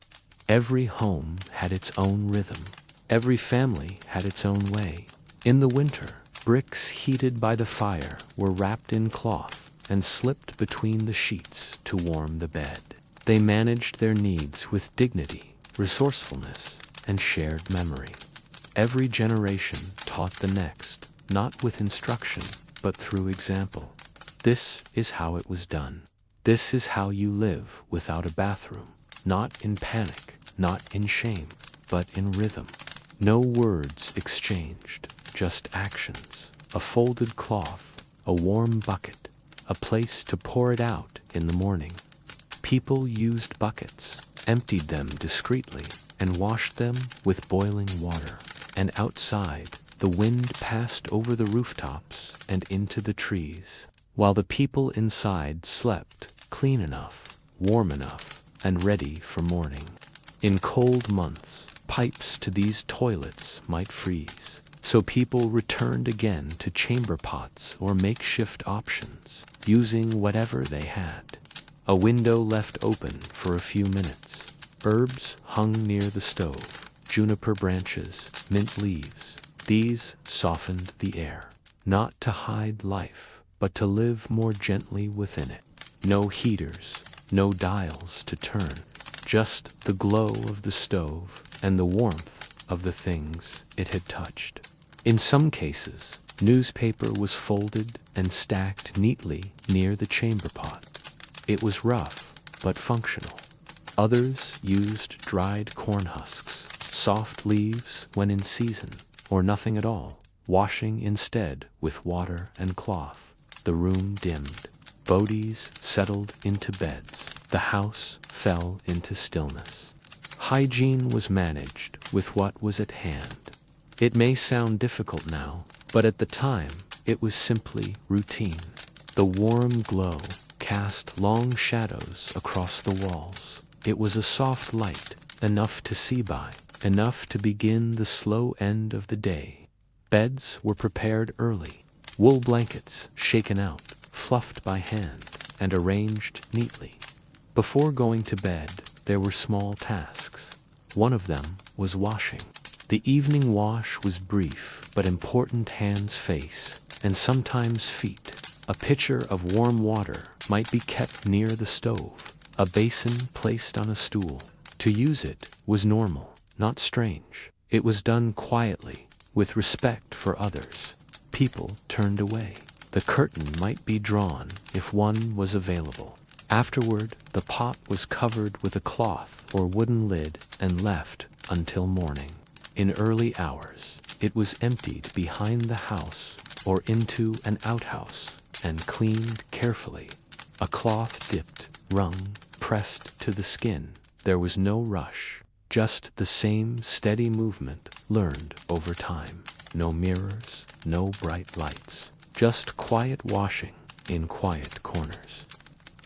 Every home had its own rhythm. Every family had its own way. In the winter, bricks heated by the fire were wrapped in cloth and slipped between the sheets to warm the bed. They managed their needs with dignity, resourcefulness, and shared memory. Every generation taught the next, not with instruction, but through example. This is how it was done. This is how you live without a bathroom, not in panic, not in shame, but in rhythm. No words exchanged, just actions. A folded cloth, a warm bucket, a place to pour it out in the morning. People used buckets, emptied them discreetly, and washed them with boiling water. And outside, the wind passed over the rooftops and into the trees, while the people inside slept, clean enough, warm enough, and ready for morning. In cold months, pipes to these toilets might freeze, so people returned again to chamber pots or makeshift options, using whatever they had. A window left open for a few minutes. Herbs hung near the stove, juniper branches, mint leaves. These softened the air, not to hide life, but to live more gently within it. No heaters, no dials to turn, just the glow of the stove and the warmth of the things it had touched. In some cases, newspaper was folded and stacked neatly near the chamber pot. It was rough, but functional. Others used dried corn husks, soft leaves when in season, or nothing at all, washing instead with water and cloth. The room dimmed. Bodies settled into beds. The house fell into stillness. Hygiene was managed with what was at hand. It may sound difficult now, but at the time, it was simply routine. The warm glow cast long shadows across the walls. It was a soft light, enough to see by, enough to begin the slow end of the day. Beds were prepared early, wool blankets shaken out, fluffed by hand, and arranged neatly. Before going to bed, there were small tasks. One of them was washing. The evening wash was brief, but important hands, face, and sometimes feet. A pitcher of warm water might be kept near the stove, a basin placed on a stool. To use it was normal, not strange. It was done quietly, with respect for others. People turned away. The curtain might be drawn if one was available. Afterward, the pot was covered with a cloth or wooden lid and left until morning. In early hours, it was emptied behind the house or into an outhouse and cleaned carefully. A cloth dipped, wrung, pressed to the skin. There was no rush, just the same steady movement learned over time. No mirrors, no bright lights, just quiet washing in quiet corners.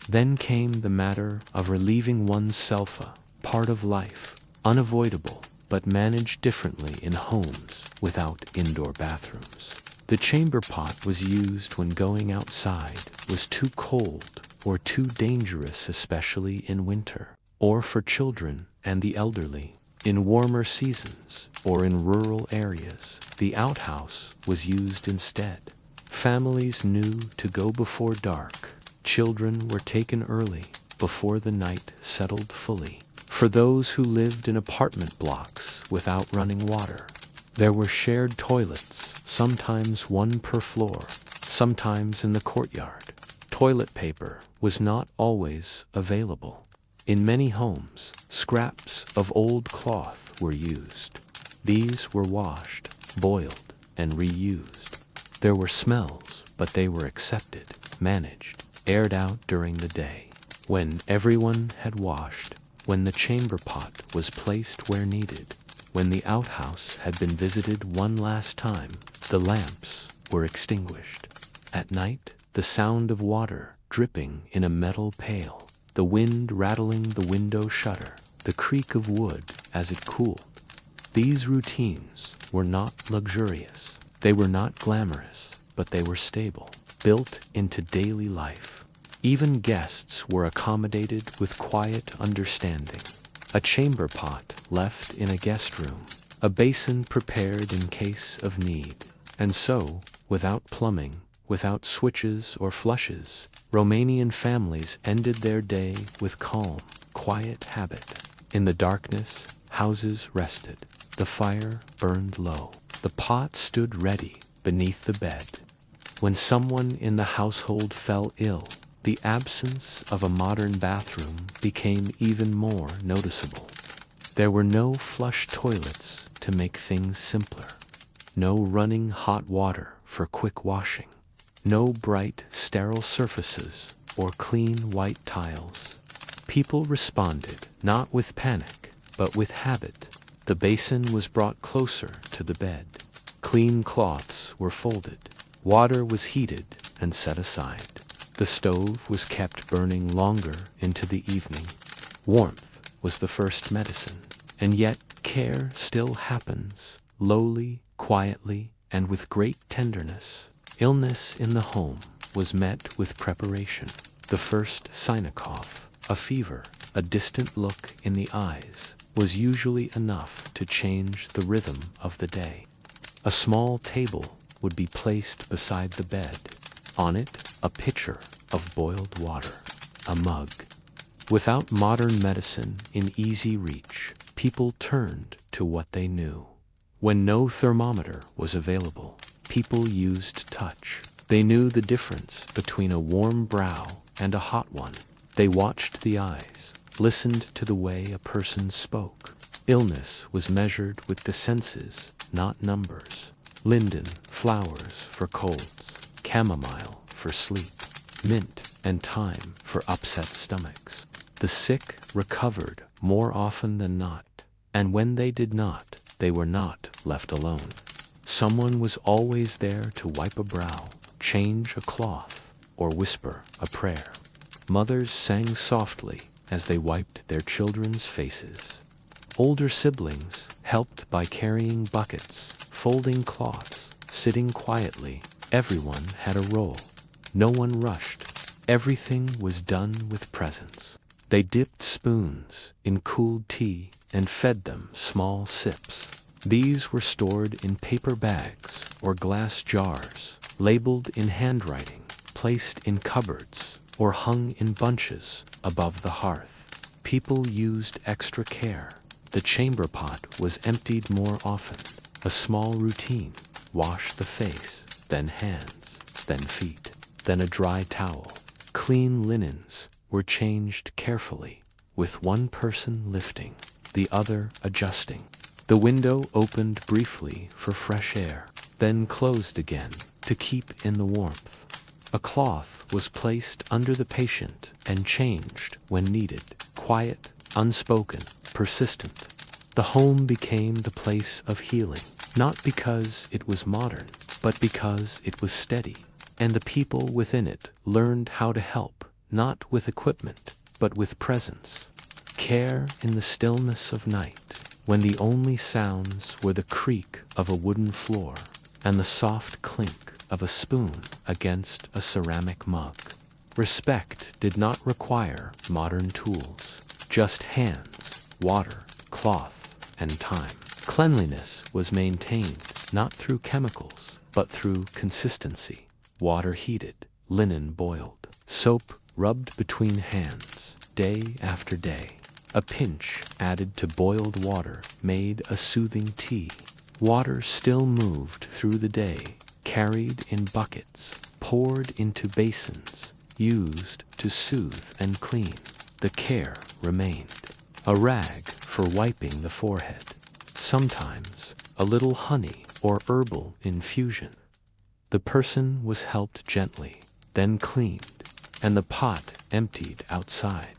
Then came the matter of relieving oneself, a part of life, unavoidable, but managed differently in homes without indoor bathrooms. The chamber pot was used when going outside was too cold or too dangerous, especially in winter, or for children and the elderly. In warmer seasons or in rural areas, the outhouse was used instead. Families knew to go before dark. Children were taken early, before the night settled fully. For those who lived in apartment blocks without running water, there were shared toilets, sometimes one per floor, sometimes in the courtyard. Toilet paper was not always available. In many homes, scraps of old cloth were used. These were washed, boiled, and reused. There were smells, but they were accepted, managed, aired out during the day. When everyone had washed, when the chamber pot was placed where needed, when the outhouse had been visited one last time, the lamps were extinguished. At night, the sound of water dripping in a metal pail, the wind rattling the window shutter, the creak of wood as it cooled. These routines were not luxurious. They were not glamorous, but they were stable, built into daily life. Even guests were accommodated with quiet understanding. A chamber pot left in a guest room, a basin prepared in case of need. And so, without plumbing, without switches or flushes, Romanian families ended their day with calm, quiet habit. In the darkness, houses rested. The fire burned low. The pot stood ready beneath the bed. When someone in the household fell ill, the absence of a modern bathroom became even more noticeable. There were no flush toilets to make things simpler, no running hot water for quick washing, no bright, sterile surfaces or clean white tiles. People responded not with panic, but with habit. The basin was brought closer to the bed. Clean cloths were folded. Water was heated and set aside. The stove was kept burning longer into the evening. Warmth was the first medicine. And yet care still happens, lowly, quietly, and with great tenderness. Illness in the home was met with preparation. The first sign of cough, a fever, a distant look in the eyes, was usually enough to change the rhythm of the day. A small table would be placed beside the bed. On it, a pitcher of boiled water, a mug. Without modern medicine in easy reach, people turned to what they knew. When no thermometer was available, people used touch. They knew the difference between a warm brow and a hot one. They watched the eyes, listened to the way a person spoke. Illness was measured with the senses, not numbers. Linden flowers for colds, chamomile for sleep, mint and thyme for upset stomachs. The sick recovered more often than not, and when they did not, they were not left alone. Someone was always there to wipe a brow, change a cloth, or whisper a prayer. Mothers sang softly as they wiped their children's faces. Older siblings helped by carrying buckets, folding cloths, sitting quietly. Everyone had a role. No one rushed. Everything was done with presence. They dipped spoons in cooled tea and fed them small sips. These were stored in paper bags or glass jars, labeled in handwriting, placed in cupboards, or hung in bunches above the hearth. People used extra care. The chamber pot was emptied more often. A small routine: wash the face, then hands, then feet, then a dry towel. Clean linens were changed carefully, with one person lifting, the other adjusting. The window opened briefly for fresh air, then closed again to keep in the warmth. A cloth was placed under the patient and changed when needed. Quiet, unspoken, persistent. The home became the place of healing, not because it was modern, but because it was steady. And the people within it learned how to help, not with equipment, but with presence. Care in the stillness of night, when the only sounds were the creak of a wooden floor and the soft clink of a spoon against a ceramic mug. Respect did not require modern tools, just hands, water, cloth, and time. Cleanliness was maintained not through chemicals, but through consistency. Water heated, linen boiled, soap rubbed between hands, day after day. A pinch added to boiled water made a soothing tea. Water still moved through the day, carried in buckets, poured into basins, used to soothe and clean. The care remained. A rag for wiping the forehead. Sometimes a little honey or herbal infusion. The person was helped gently, then cleaned, and the pot emptied outside.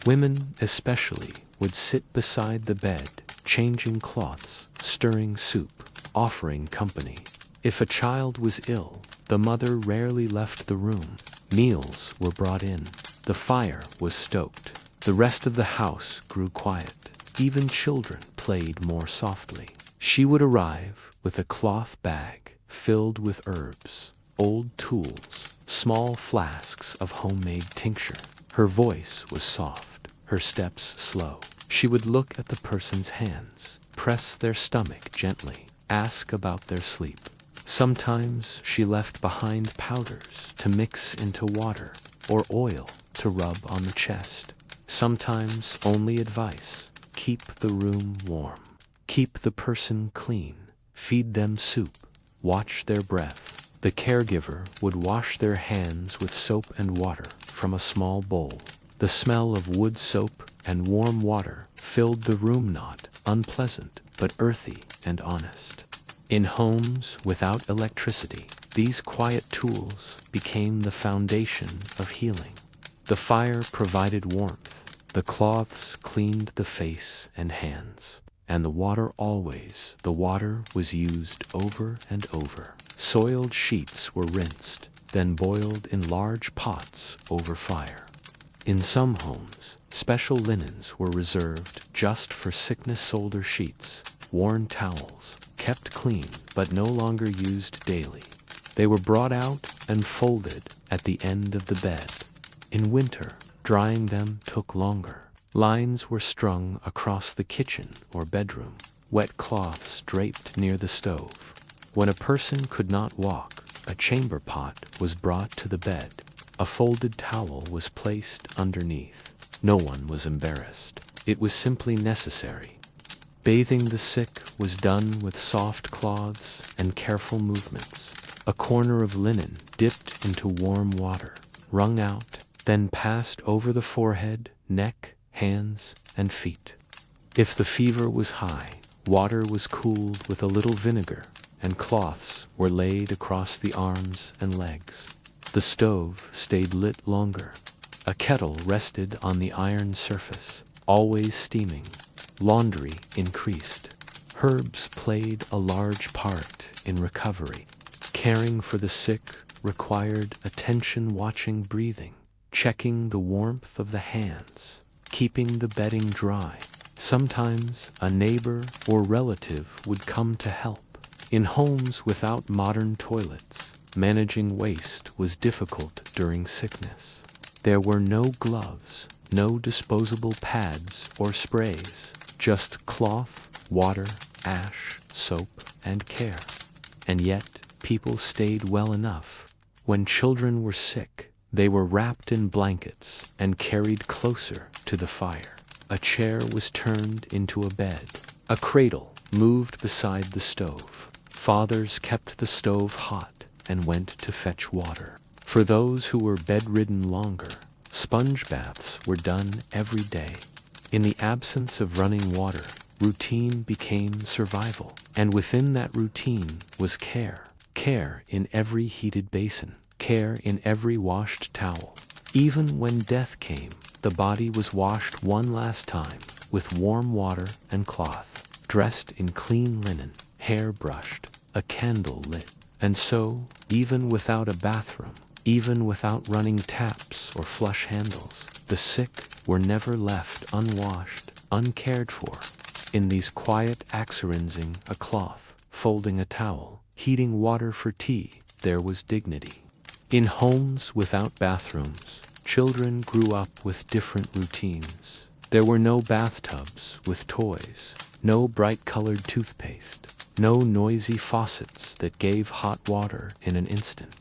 Women especially would sit beside the bed, changing cloths, stirring soup, offering company. If a child was ill, the mother rarely left the room. Meals were brought in. The fire was stoked. The rest of the house grew quiet. Even children played more softly. She would arrive with a cloth bag filled with herbs, old tools, small flasks of homemade tincture. Her voice was soft, her steps slow. She would look at the person's hands, press their stomach gently, ask about their sleep. Sometimes she left behind powders to mix into water or oil to rub on the chest. Sometimes only advice: keep the room warm, keep the person clean, feed them soup, watch their breath. The caregiver would wash their hands with soap and water from a small bowl. The smell of wood soap and warm water filled the room, not unpleasant, but earthy and honest. In homes without electricity, these quiet tools became the foundation of healing. The fire provided warmth, the cloths cleaned the face and hands, and the water was used over and over. Soiled sheets were rinsed, then boiled in large pots over fire. In some homes, special linens were reserved just for sickness shoulder sheets, worn towels, kept clean but no longer used daily. They were brought out and folded at the end of the bed. In winter, drying them took longer. Lines were strung across the kitchen or bedroom, wet cloths draped near the stove. When a person could not walk, a chamber pot was brought to the bed. A folded towel was placed underneath. No one was embarrassed. It was simply necessary. Bathing the sick was done with soft cloths and careful movements. A corner of linen dipped into warm water, wrung out, then passed over the forehead, neck, hands, and feet. If the fever was high, water was cooled with a little vinegar, and cloths were laid across the arms and legs. The stove stayed lit longer. A kettle rested on the iron surface, always steaming. Laundry increased. Herbs played a large part in recovery. Caring for the sick required attention, watching breathing, checking the warmth of the hands, keeping the bedding dry. Sometimes a neighbor or relative would come to help. In homes without modern toilets, managing waste was difficult during sickness. There were no gloves, no disposable pads or sprays, just cloth, water, ash, soap, and care. And yet, people stayed well enough. When children were sick, they were wrapped in blankets and carried closer to the fire. A chair was turned into a bed. A cradle moved beside the stove. Fathers kept the stove hot and went to fetch water. For those who were bedridden longer, sponge baths were done every day. In the absence of running water, routine became survival, and within that routine was care. Care in every heated basin, care in every washed towel. Even when death came, the body was washed one last time with warm water and cloth, dressed in clean linen, hair brushed, a candle lit. And so, even without a bathroom, even without running taps or flush handles, the sick were never left unwashed, uncared for. In these quiet acts, rinsing a cloth, folding a towel, heating water for tea, there was dignity. In homes without bathrooms, children grew up with different routines. There were no bathtubs with toys, no bright-colored toothpaste, no noisy faucets that gave hot water in an instant.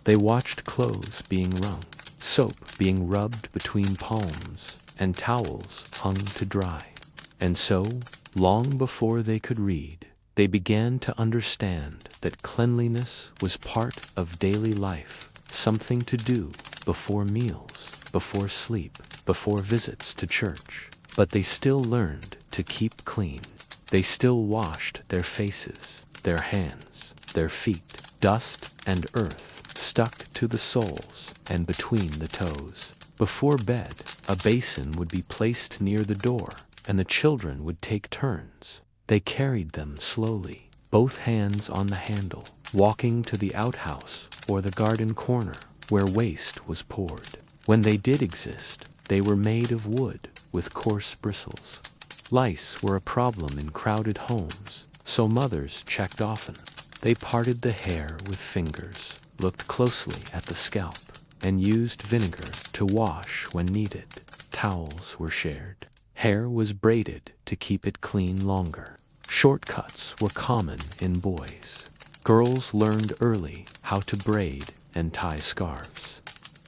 They watched clothes being wrung, soap being rubbed between palms, and towels hung to dry. And so, long before they could read, they began to understand that cleanliness was part of daily life, something to do before meals, before sleep, before visits to church. But they still learned to keep clean. They still washed their faces, their hands, their feet. Dust and earth stuck to the soles and between the toes. Before bed, a basin would be placed near the door, and the children would take turns. They carried them slowly, both hands on the handle, walking to the outhouse or the garden corner where waste was poured. When they did exist, they were made of wood with coarse bristles. Lice were a problem in crowded homes, so mothers checked often. They parted the hair with fingers, looked closely at the scalp, and used vinegar to wash when needed. Towels were shared. Hair was braided to keep it clean longer. Shortcuts were common in boys. Girls learned early how to braid and tie scarves.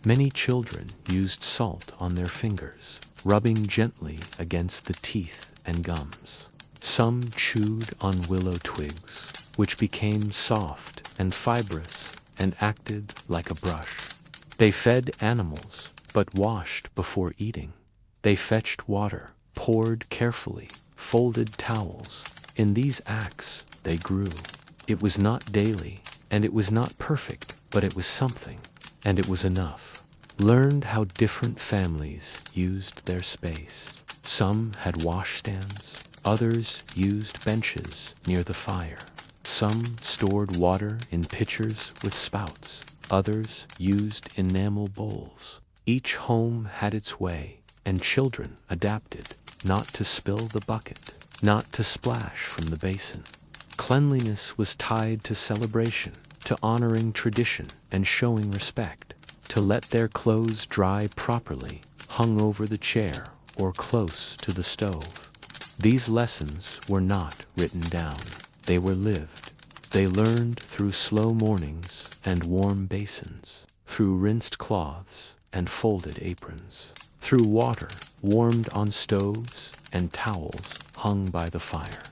Many children used salt on their fingers, rubbing gently against the teeth and gums. Some chewed on willow twigs, which became soft and fibrous and acted like a brush. They fed animals, but washed before eating. They fetched water, poured carefully, folded towels. In these acts, they grew. It was not daily, and it was not perfect, but it was something, and it was enough. Learned how different families used their space. Some had washstands, others used benches near the fire. Some stored water in pitchers with spouts, others used enamel bowls. Each home had its way, and children adapted, not to spill the bucket, not to splash from the basin. Cleanliness was tied to celebration, to honoring tradition and showing respect. To let their clothes dry properly, hung over the chair or close to the stove. These lessons were not written down. They were lived. They learned through slow mornings and warm basins, through rinsed cloths and folded aprons, through water warmed on stoves and towels hung by the fire.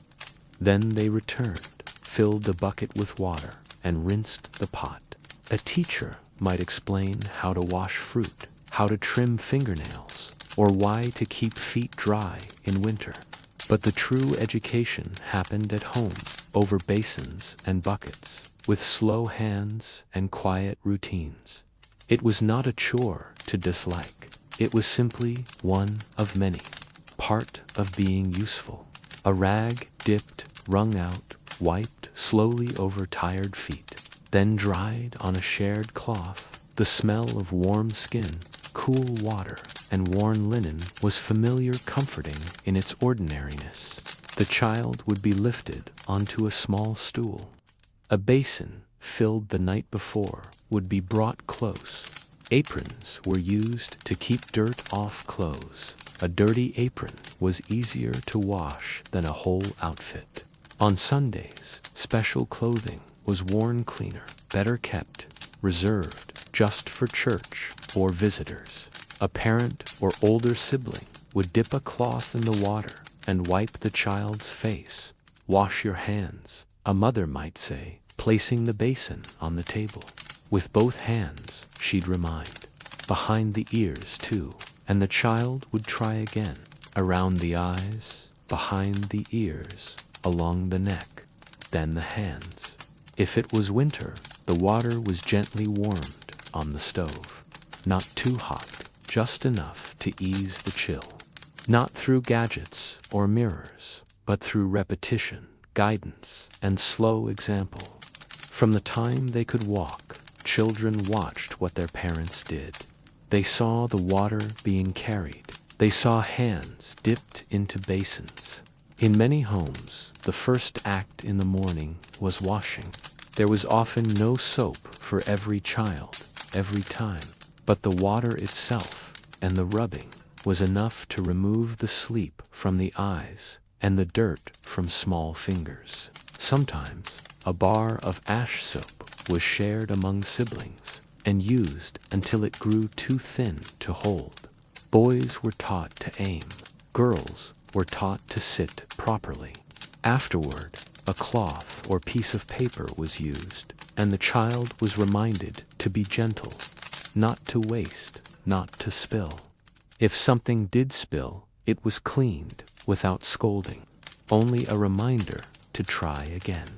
Then they returned, filled the bucket with water, and rinsed the pot. A teacher might explain how to wash fruit, how to trim fingernails, or why to keep feet dry in winter. But the true education happened at home, over basins and buckets, with slow hands and quiet routines. It was not a chore to dislike. It was simply one of many, part of being useful. A rag dipped, wrung out, wiped slowly over tired feet, then dried on a shared cloth. The smell of warm skin, cool water, and worn linen was familiar, comforting in its ordinariness. The child would be lifted onto a small stool. A basin, filled the night before, would be brought close. Aprons were used to keep dirt off clothes. A dirty apron was easier to wash than a whole outfit. On Sundays, special clothing was worn cleaner, better kept, reserved just for church or visitors. A parent or older sibling would dip a cloth in the water and wipe the child's face. Wash your hands, a mother might say, placing the basin on the table. With both hands, she'd remind. Behind the ears, too, and the child would try again. Around the eyes, behind the ears, along the neck, then the hands. If it was winter, the water was gently warmed on the stove. Not too hot, just enough to ease the chill. Not through gadgets or mirrors, but through repetition, guidance, and slow example. From the time they could walk, children watched what their parents did. They saw the water being carried. They saw hands dipped into basins. In many homes, the first act in the morning was washing. There was often no soap for every child, every time, but the water itself and the rubbing was enough to remove the sleep from the eyes and the dirt from small fingers. Sometimes a bar of ash soap was shared among siblings and used until it grew too thin to hold. Boys were taught to aim. Girls were taught to sit properly. Afterward, a cloth or piece of paper was used, and the child was reminded to be gentle, not to waste, not to spill. If something did spill, it was cleaned without scolding, only a reminder to try again.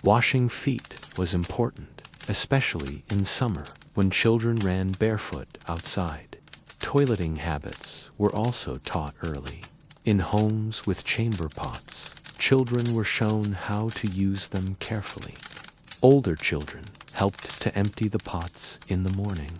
Washing feet was important, especially in summer when children ran barefoot outside. Toileting habits were also taught early. In homes with chamber pots, children were shown how to use them carefully. Older children helped to empty the pots in the morning.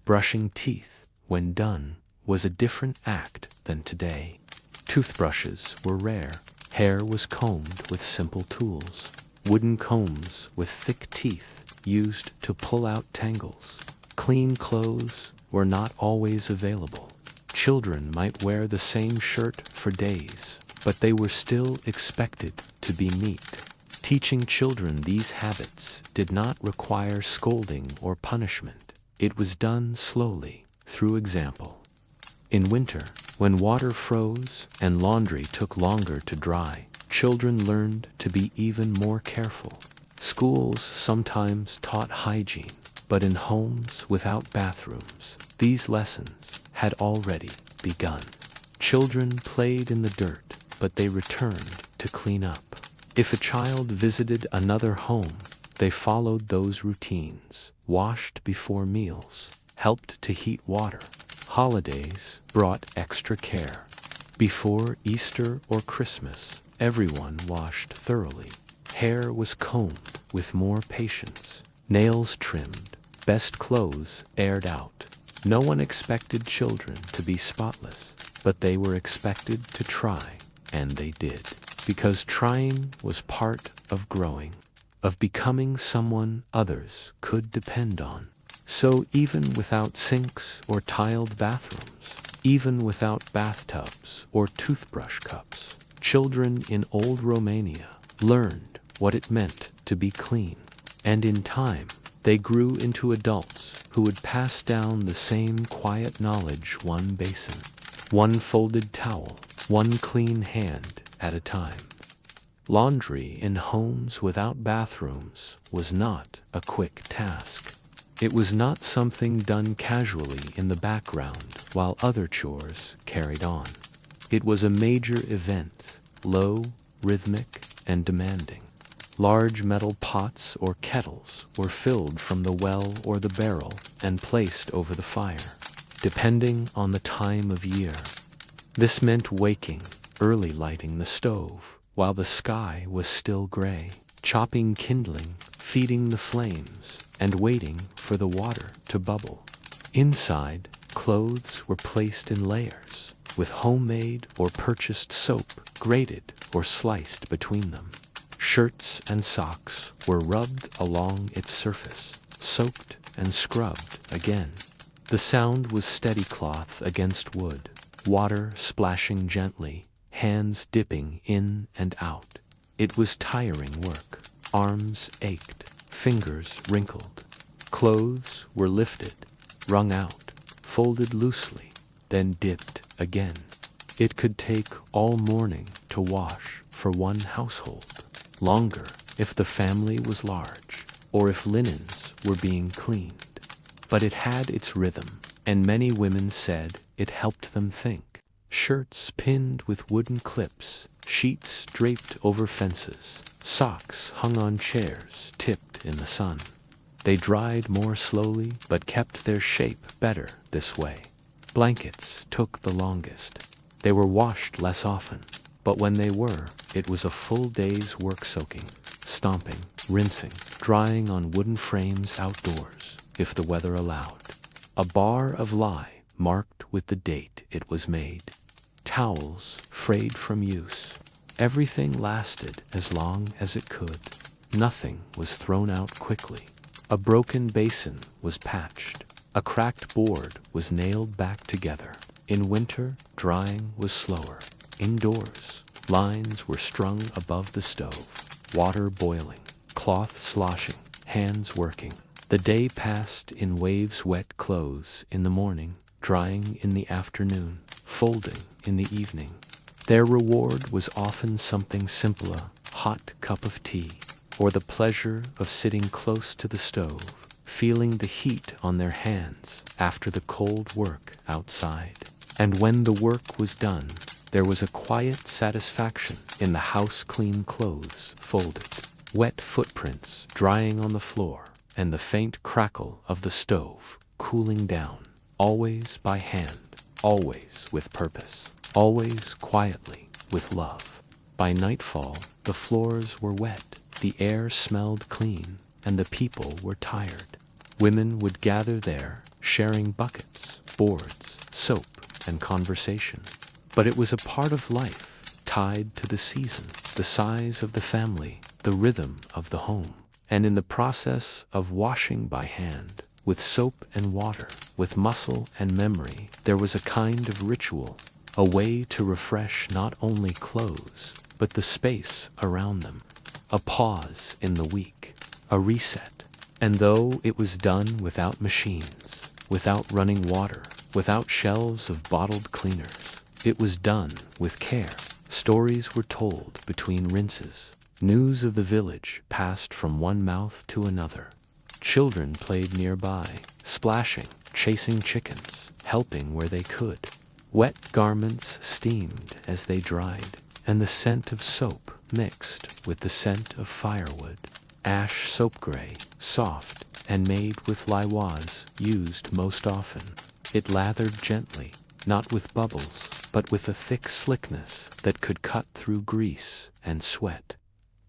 Brushing teeth, when done, was a different act than today. Toothbrushes were rare. Hair was combed with simple tools. Wooden combs with thick teeth used to pull out tangles. Clean clothes were not always available. Children might wear the same shirt for days, but they were still expected to be neat. Teaching children these habits did not require scolding or punishment. It was done slowly, through example. In winter, when water froze and laundry took longer to dry, children learned to be even more careful. Schools sometimes taught hygiene, but in homes without bathrooms, these lessons had already begun. Children played in the dirt, but they returned to clean up. If a child visited another home, they followed those routines, washed before meals, helped to heat water. Holidays brought extra care. Before Easter or Christmas, everyone washed thoroughly. Hair was combed with more patience, nails trimmed, best clothes aired out. No one expected children to be spotless, but they were expected to try, and they did. Because trying was part of growing, of becoming someone others could depend on. So even without sinks or tiled bathrooms, even without bathtubs or toothbrush cups, children in old Romania learned what it meant to be clean. And in time, they grew into adults who would pass down the same quiet knowledge, one basin, one folded towel, one clean hand at a time. Laundry in homes without bathrooms was not a quick task. It was not something done casually in the background while other chores carried on. It was a major event, low, rhythmic, and demanding. Large metal pots or kettles were filled from the well or the barrel and placed over the fire, depending on the time of year. This meant waking, early lighting the stove, while the sky was still gray, chopping kindling, feeding the flames, and waiting for the water to bubble. Inside, clothes were placed in layers, with homemade or purchased soap grated or sliced between them. Shirts and socks were rubbed along its surface, soaked and scrubbed again. The sound was steady cloth against wood, water splashing gently, hands dipping in and out. It was tiring work. Arms ached, fingers wrinkled. Clothes were lifted, wrung out, folded loosely, then dipped again. It could take all morning to wash for one household, longer if the family was large, or if linens were being cleaned. But it had its rhythm, and many women said it helped them think. Shirts pinned with wooden clips, sheets draped over fences, socks hung on chairs tipped in the sun. They dried more slowly, but kept their shape better this way. Blankets took the longest. They were washed less often, but when they were, it was a full day's work soaking, stomping, rinsing, drying on wooden frames outdoors, if the weather allowed. A bar of lye marked with the date it was made. Towels frayed from use. Everything lasted as long as it could. Nothing was thrown out quickly. A broken basin was patched. A cracked board was nailed back together. In winter, drying was slower. Indoors, lines were strung above the stove, water boiling, cloth sloshing, hands working. The day passed in waves, wet clothes in the morning, drying in the afternoon, folding in the evening. Their reward was often something simple, a hot cup of tea, or the pleasure of sitting close to the stove, feeling the heat on their hands after the cold work outside. And when the work was done, there was a quiet satisfaction in the house-clean clothes folded, wet footprints drying on the floor, and the faint crackle of the stove cooling down, always by hand, always with purpose, always quietly with love. By nightfall, the floors were wet, the air smelled clean, and the people were tired. Women would gather there, sharing buckets, boards, soap, and conversation. But it was a part of life, tied to the season, the size of the family, the rhythm of the home. And in the process of washing by hand, with soap and water, with muscle and memory, there was a kind of ritual, a way to refresh not only clothes, but the space around them. A pause in the week, a reset. And though it was done without machines, without running water, without shelves of bottled cleaners, it was done with care. Stories were told between rinses. News of the village passed from one mouth to another. Children played nearby, splashing, chasing chickens, helping where they could. Wet garments steamed as they dried, and the scent of soap mixed with the scent of firewood. Ash soap gray, soft, and made with lye was used most often. It lathered gently, not with bubbles, but with a thick slickness that could cut through grease and sweat.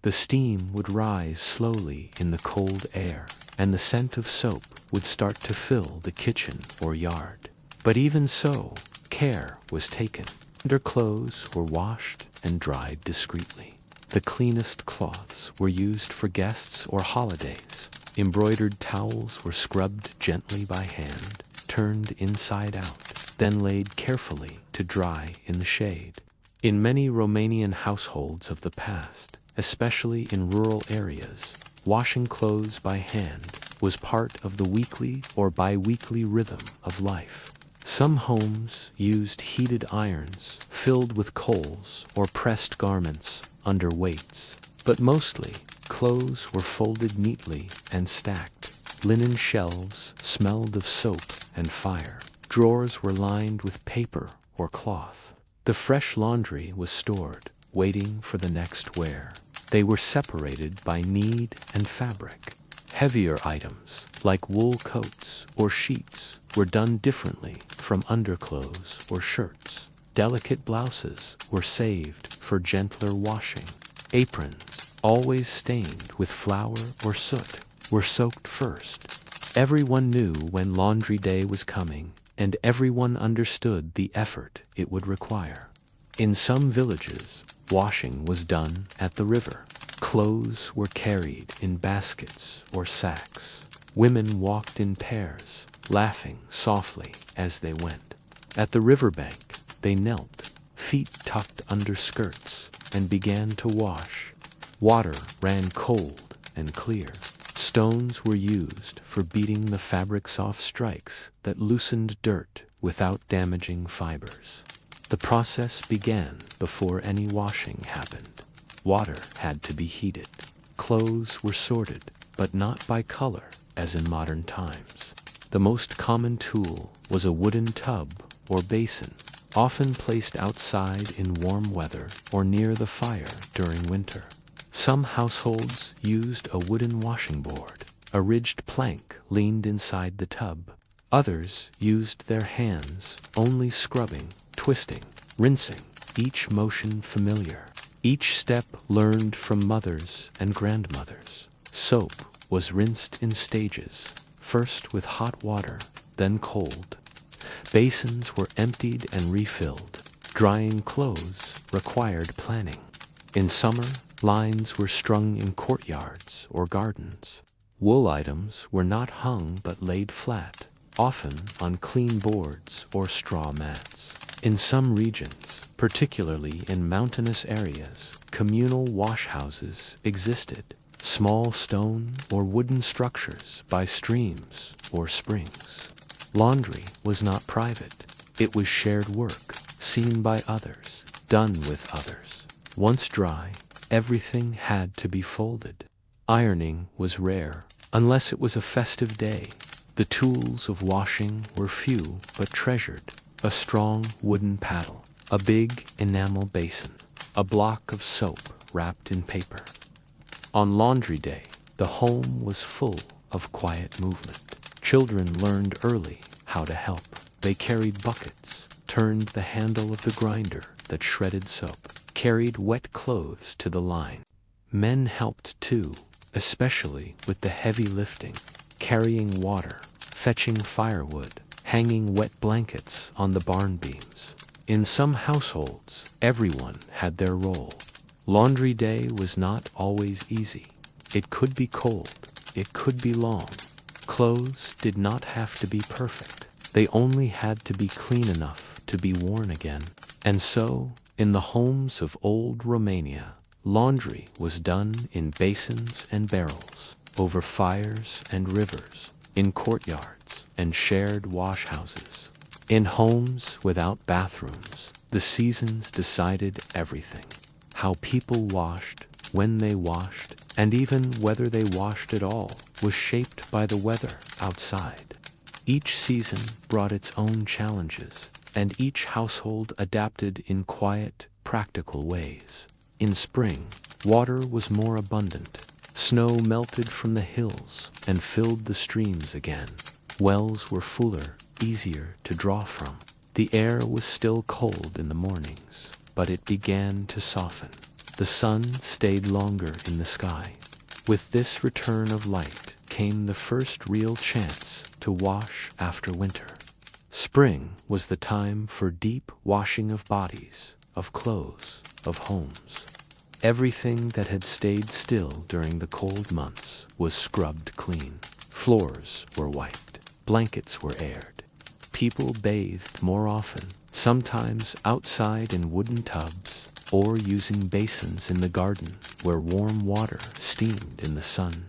The steam would rise slowly in the cold air, and the scent of soap would start to fill the kitchen or yard. But even so, care was taken. Underclothes were washed and dried discreetly. The cleanest cloths were used for guests or holidays. Embroidered towels were scrubbed gently by hand, turned inside out, then laid carefully to dry in the shade. In many Romanian households of the past, especially in rural areas, washing clothes by hand was part of the weekly or bi-weekly rhythm of life. Some homes used heated irons filled with coals or pressed garments under weights, but mostly clothes were folded neatly and stacked. Linen shelves smelled of soap and fire. Drawers were lined with paper or cloth. The fresh laundry was stored, waiting for the next wear. They were separated by need and fabric. Heavier items, like wool coats or sheets, were done differently from underclothes or shirts. Delicate blouses were saved for gentler washing. Aprons, always stained with flour or soot, were soaked first. Everyone knew when laundry day was coming, and everyone understood the effort it would require. In some villages, washing was done at the river. Clothes were carried in baskets or sacks. Women walked in pairs, laughing softly as they went. At the riverbank, they knelt, feet tucked under skirts, and began to wash. Water ran cold and clear. Stones were used for beating the fabric's off strikes that loosened dirt without damaging fibers. The process began before any washing happened. Water had to be heated. Clothes were sorted, but not by color, as in modern times. The most common tool was a wooden tub or basin, often placed outside in warm weather or near the fire during winter. Some households used a wooden washing board. A ridged plank leaned inside the tub. Others used their hands, only scrubbing, twisting, rinsing, each motion familiar. Each step learned from mothers and grandmothers. Soap was rinsed in stages, first with hot water, then cold. Basins were emptied and refilled. Drying clothes required planning. In summer, lines were strung in courtyards or gardens. Wool items were not hung but laid flat, often on clean boards or straw mats. In some regions, particularly in mountainous areas, communal washhouses existed, small stone or wooden structures by streams or springs. Laundry was not private. It was shared work, seen by others, done with others. Once dry, everything had to be folded. Ironing was rare, unless it was a festive day. The tools of washing were few but treasured: a strong wooden paddle, a big enamel basin, a block of soap wrapped in paper. On laundry day, the home was full of quiet movement. Children learned early how to help. They carried buckets, turned the handle of the grinder that shredded soap, carried wet clothes to the line. Men helped too, especially with the heavy lifting, carrying water, fetching firewood, hanging wet blankets on the barn beams. In some households, everyone had their role. Laundry day was not always easy. It could be cold, it could be long. Clothes did not have to be perfect. They only had to be clean enough to be worn again. And so, in the homes of old Romania, laundry was done in basins and barrels, over fires and rivers, in courtyards and shared washhouses. In homes without bathrooms, the seasons decided everything: how people washed, when they washed, and even whether they washed at all was shaped by the weather outside. Each season brought its own challenges, and each household adapted in quiet, practical ways. In spring, water was more abundant. Snow melted from the hills and filled the streams again. Wells were fuller, easier to draw from. The air was still cold in the mornings, but it began to soften. The sun stayed longer in the sky. With this return of light came the first real chance to wash after winter. Spring was the time for deep washing of bodies, of clothes, of homes. Everything that had stayed still during the cold months was scrubbed clean. Floors were wiped, blankets were aired. People bathed more often, sometimes outside in wooden tubs, or using basins in the garden where warm water steamed in the sun.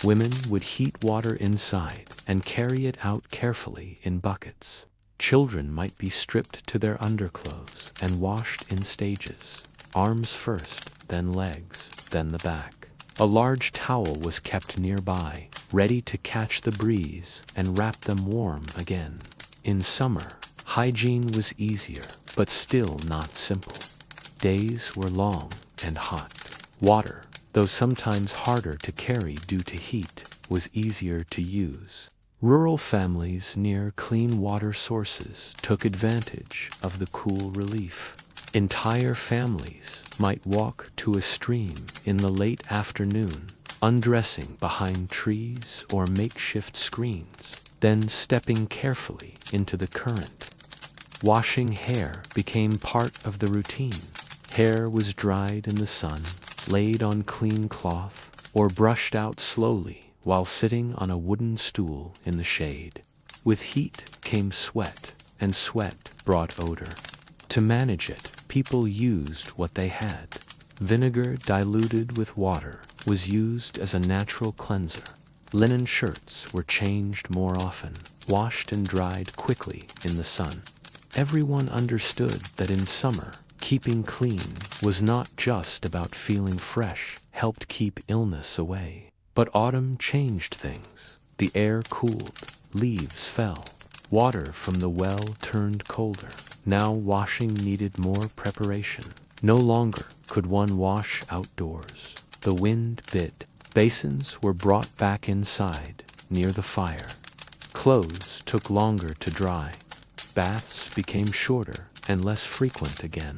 Women would heat water inside and carry it out carefully in buckets. Children might be stripped to their underclothes and washed in stages, arms first, then legs, then the back. A large towel was kept nearby, ready to catch the breeze and wrap them warm again. In summer, hygiene was easier, but still not simple. Days were long and hot. Water, though sometimes harder to carry due to heat, was easier to use. Rural families near clean water sources took advantage of the cool relief. Entire families might walk to a stream in the late afternoon, undressing behind trees or makeshift screens, then stepping carefully into the current. Washing hair became part of the routine. Hair was dried in the sun, laid on clean cloth, or brushed out slowly while sitting on a wooden stool in the shade. With heat came sweat, and sweat brought odor. To manage it, people used what they had. Vinegar diluted with water was used as a natural cleanser. Linen shirts were changed more often, washed and dried quickly in the sun. Everyone understood that in summer, keeping clean was not just about feeling fresh, helped keep illness away. But autumn changed things. The air cooled, leaves fell, water from the well turned colder. Now washing needed more preparation. No longer could one wash outdoors. The wind bit. Basins were brought back inside, near the fire. Clothes took longer to dry. Baths became shorter and less frequent again.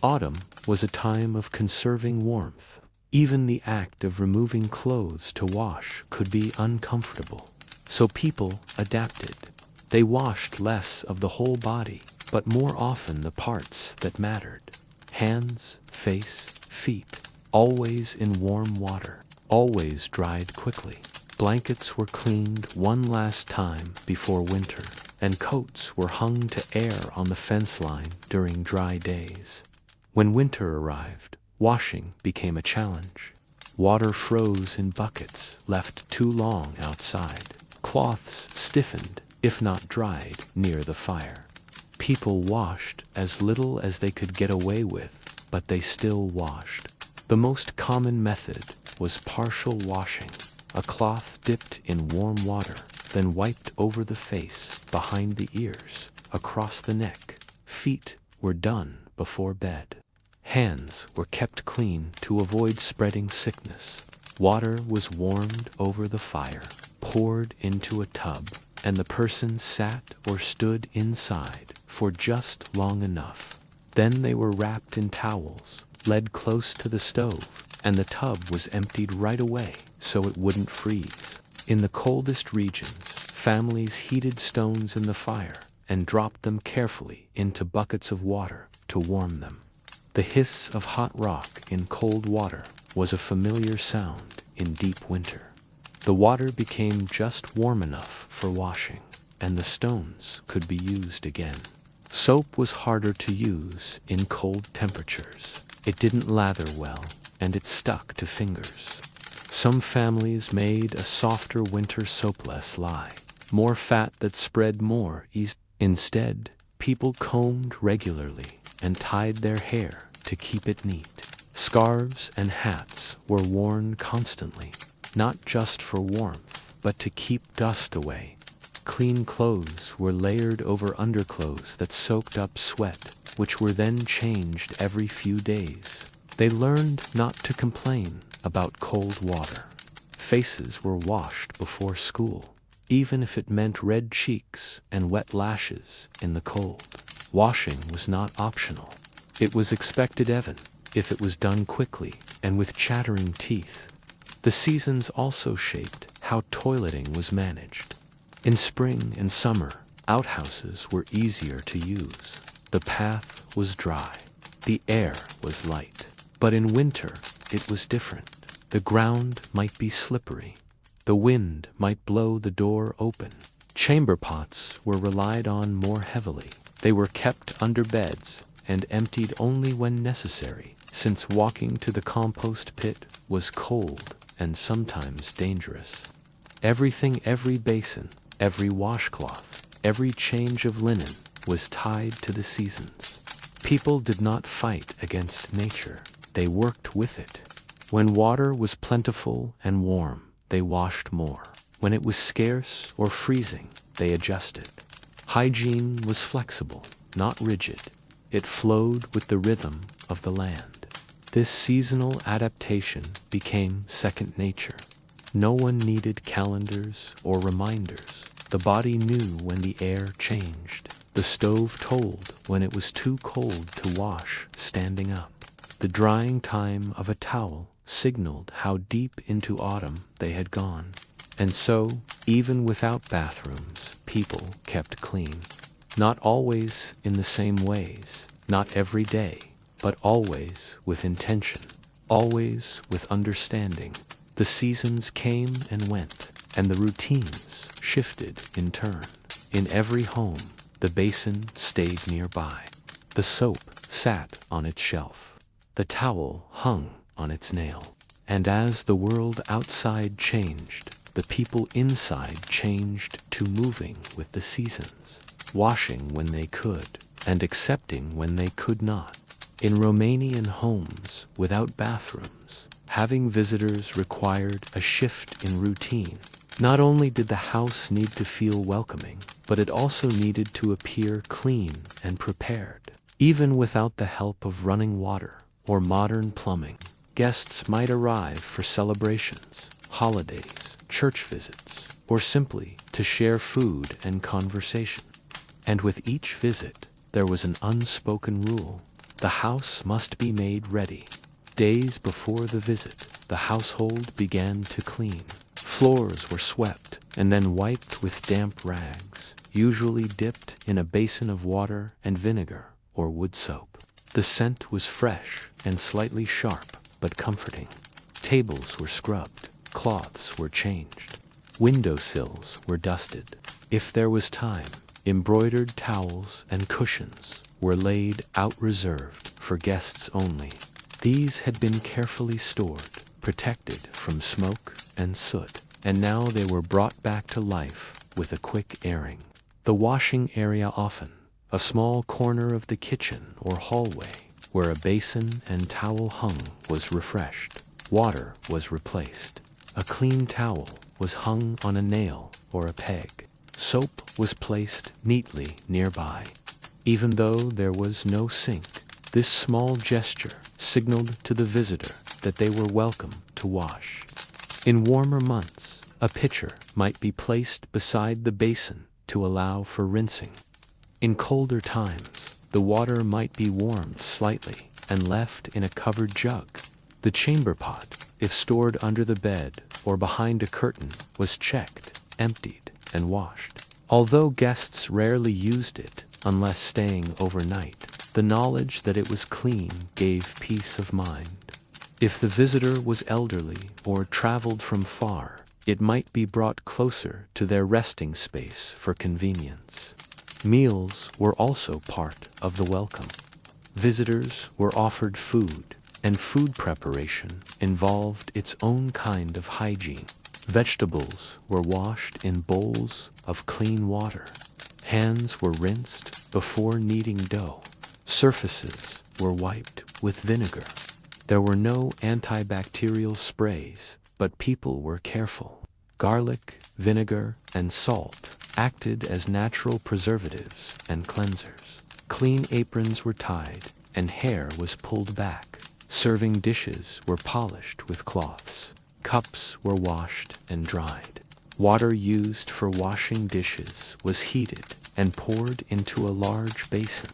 Autumn was a time of conserving warmth. Even the act of removing clothes to wash could be uncomfortable. So people adapted. They washed less of the whole body, but more often the parts that mattered. Hands, face, feet, always in warm water, always dried quickly. Blankets were cleaned one last time before winter, and coats were hung to air on the fence line during dry days. When winter arrived, washing became a challenge. Water froze in buckets left too long outside. Cloths stiffened, if not dried, near the fire. People washed as little as they could get away with, but they still washed. The most common method was partial washing, a cloth dipped in warm water, then wiped over the face, behind the ears, across the neck. Feet were done before bed. Hands were kept clean to avoid spreading sickness. Water was warmed over the fire, poured into a tub, and the person sat or stood inside for just long enough. Then they were wrapped in towels, led close to the stove, and the tub was emptied right away so it wouldn't freeze. In the coldest regions, families heated stones in the fire and dropped them carefully into buckets of water to warm them. The hiss of hot rock in cold water was a familiar sound in deep winter. The water became just warm enough for washing, and the stones could be used again. Soap was harder to use in cold temperatures. It didn't lather well, and it stuck to fingers. Some families made a softer winter soapless lye, more fat that spread more easily. Instead, people combed regularly and tied their hair to keep it neat. Scarves and hats were worn constantly, not just for warmth, but to keep dust away. Clean clothes were layered over underclothes that soaked up sweat, which were then changed every few days. They learned not to complain about cold water. Faces were washed before school, even if it meant red cheeks and wet lashes in the cold. Washing was not optional. It was expected even if it was done quickly and with chattering teeth. The seasons also shaped how toileting was managed. In spring and summer, outhouses were easier to use. The path was dry. The air was light. But in winter, it was different. The ground might be slippery. The wind might blow the door open. Chamber pots were relied on more heavily. They were kept under beds and emptied only when necessary, since walking to the compost pit was cold and sometimes dangerous. Every basin, every washcloth, every change of linen was tied to the seasons. People did not fight against nature. They worked with it. When water was plentiful and warm, they washed more. When it was scarce or freezing, they adjusted. Hygiene was flexible, not rigid. It flowed with the rhythm of the land. This seasonal adaptation became second nature. No one needed calendars or reminders. The body knew when the air changed. The stove told when it was too cold to wash standing up. The drying time of a towel signaled how deep into autumn they had gone. And so, even without bathrooms, people kept clean. Not always in the same ways, not every day, but always with intention, always with understanding. The seasons came and went, and the routines shifted in turn. In every home, the basin stayed nearby. The soap sat on its shelf. The towel hung on its nail. And as the world outside changed, the people inside changed to moving with the seasons, washing when they could, and accepting when they could not. In Romanian homes without bathrooms, having visitors required a shift in routine. Not only did the house need to feel welcoming, but it also needed to appear clean and prepared. Even without the help of running water or modern plumbing, guests might arrive for celebrations, holidays, church visits, or simply to share food and conversation. And with each visit, there was an unspoken rule. The house must be made ready. Days before the visit, the household began to clean. Floors were swept and then wiped with damp rags, usually dipped in a basin of water and vinegar or wood soap. The scent was fresh and slightly sharp, but comforting. Tables were scrubbed, cloths were changed, Windowsills were dusted. If there was time, embroidered towels and cushions were laid out reserved for guests only. These had been carefully stored, protected from smoke and soot, and now they were brought back to life with a quick airing. The washing area often, a small corner of the kitchen or hallway, where a basin and towel hung, was refreshed. Water was replaced. A clean towel was hung on a nail or a peg. Soap was placed neatly nearby. Even though there was no sink, this small gesture signaled to the visitor that they were welcome to wash. In warmer months, a pitcher might be placed beside the basin to allow for rinsing. In colder times, the water might be warmed slightly and left in a covered jug. The chamber pot, if stored under the bed or behind a curtain, was checked, emptied, and washed. Although guests rarely used it unless staying overnight, the knowledge that it was clean gave peace of mind. If the visitor was elderly or traveled from far, it might be brought closer to their resting space for convenience. Meals were also part of the welcome. Visitors were offered food, and food preparation involved its own kind of hygiene. Vegetables were washed in bowls of clean water. Hands were rinsed before kneading dough. Surfaces were wiped with vinegar. There were no antibacterial sprays, but people were careful. Garlic, vinegar, and salt acted as natural preservatives and cleansers. Clean aprons were tied, and hair was pulled back. Serving dishes were polished with cloths. Cups were washed and dried. Water used for washing dishes was heated and poured into a large basin.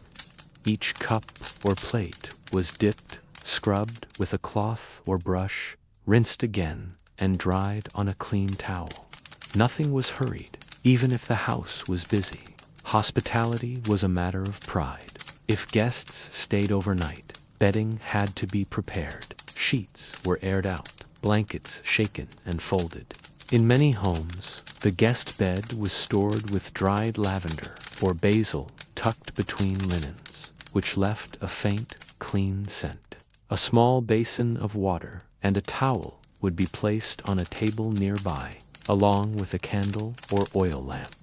Each cup or plate was dipped, scrubbed with a cloth or brush, rinsed again, and dried on a clean towel. Nothing was hurried, even if the house was busy. Hospitality was a matter of pride. If guests stayed overnight, bedding had to be prepared. Sheets were aired out, blankets shaken and folded. In many homes, the guest bed was stored with dried lavender or basil tucked between linens, which left a faint, clean scent. A small basin of water and a towel would be placed on a table nearby, along with a candle or oil lamp.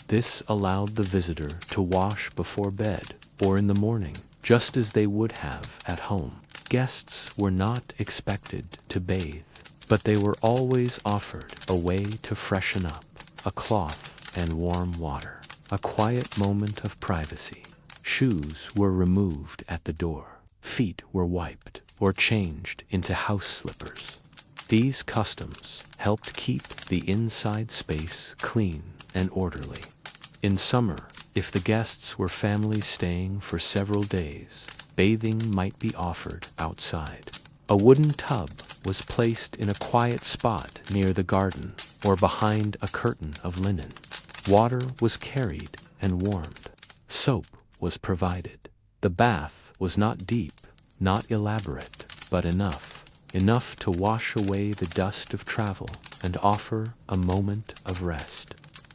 This allowed the visitor to wash before bed or in the morning, just as they would have at home. Guests were not expected to bathe, but they were always offered a way to freshen up, a cloth and warm water, a quiet moment of privacy. Shoes were removed at the door. Feet were wiped or changed into house slippers. These customs helped keep the inside space clean and orderly. In summer, if the guests were families staying for several days, bathing might be offered outside. A wooden tub was placed in a quiet spot near the garden or behind a curtain of linen. Water was carried and warmed. Soap was provided. The bath was not deep, not elaborate, but enough to wash away the dust of travel and offer a moment of rest.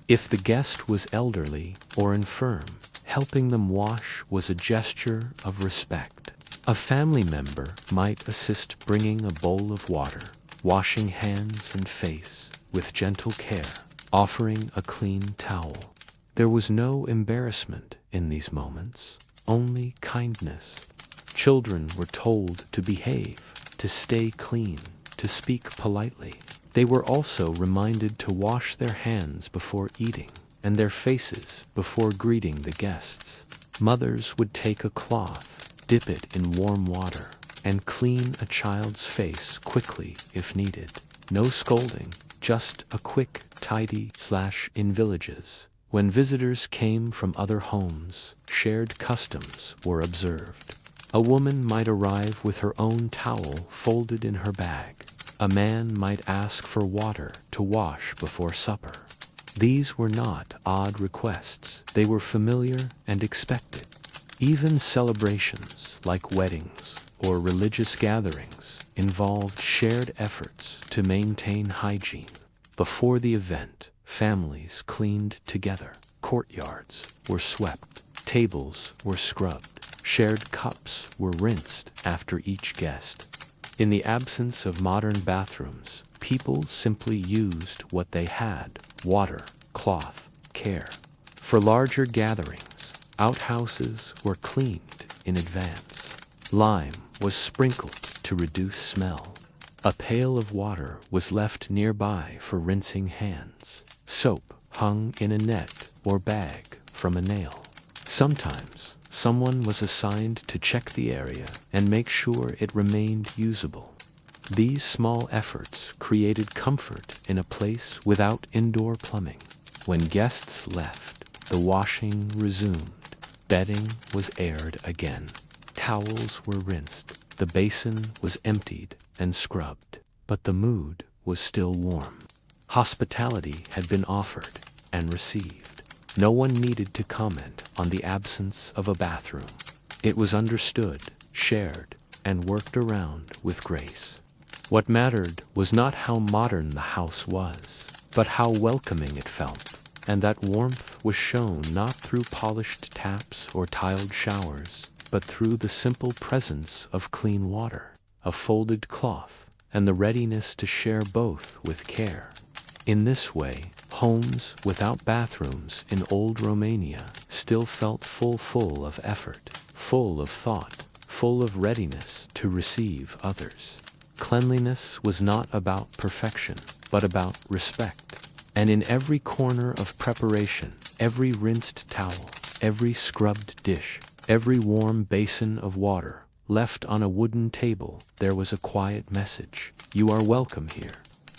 If the guest was elderly or infirm, helping them wash was a gesture of respect. A family member might assist bringing a bowl of water, washing hands and face with gentle care, offering a clean towel. There was no embarrassment in these moments, only kindness. Children were told to behave, to stay clean, to speak politely. They were also reminded to wash their hands before eating and their faces before greeting the guests. Mothers would take a cloth, dip it in warm water, and clean a child's face quickly if needed. No scolding, just a quick, tidy / in villages. When visitors came from other homes, shared customs were observed. A woman might arrive with her own towel folded in her bag. A man might ask for water to wash before supper. These were not odd requests. They were familiar and expected. Even celebrations like weddings or religious gatherings involved shared efforts to maintain hygiene. Before the event, families cleaned together. Courtyards were swept. Tables were scrubbed. Shared cups were rinsed after each guest. In the absence of modern bathrooms, people simply used what they had: water, cloth, care. For larger gatherings, outhouses were cleaned in advance. Lime was sprinkled to reduce smell. A pail of water was left nearby for rinsing hands. Soap hung in a net or bag from a nail. Sometimes, someone was assigned to check the area and make sure it remained usable. These small efforts created comfort in a place without indoor plumbing. When guests left, the washing resumed. Bedding was aired again. Towels were rinsed. The basin was emptied and scrubbed. But the mood was still warm. Hospitality had been offered and received. No one needed to comment on the absence of a bathroom. It was understood, shared, and worked around with grace. What mattered was not how modern the house was, but how welcoming it felt. And that warmth was shown not through polished taps or tiled showers, but through the simple presence of clean water, a folded cloth, and the readiness to share both with care. In this way, homes without bathrooms in old Romania still felt full of effort, full of thought, full of readiness to receive others. Cleanliness was not about perfection, but about respect. And in every corner of preparation, every rinsed towel, every scrubbed dish, every warm basin of water left on a wooden table, there was a quiet message: you are welcome here.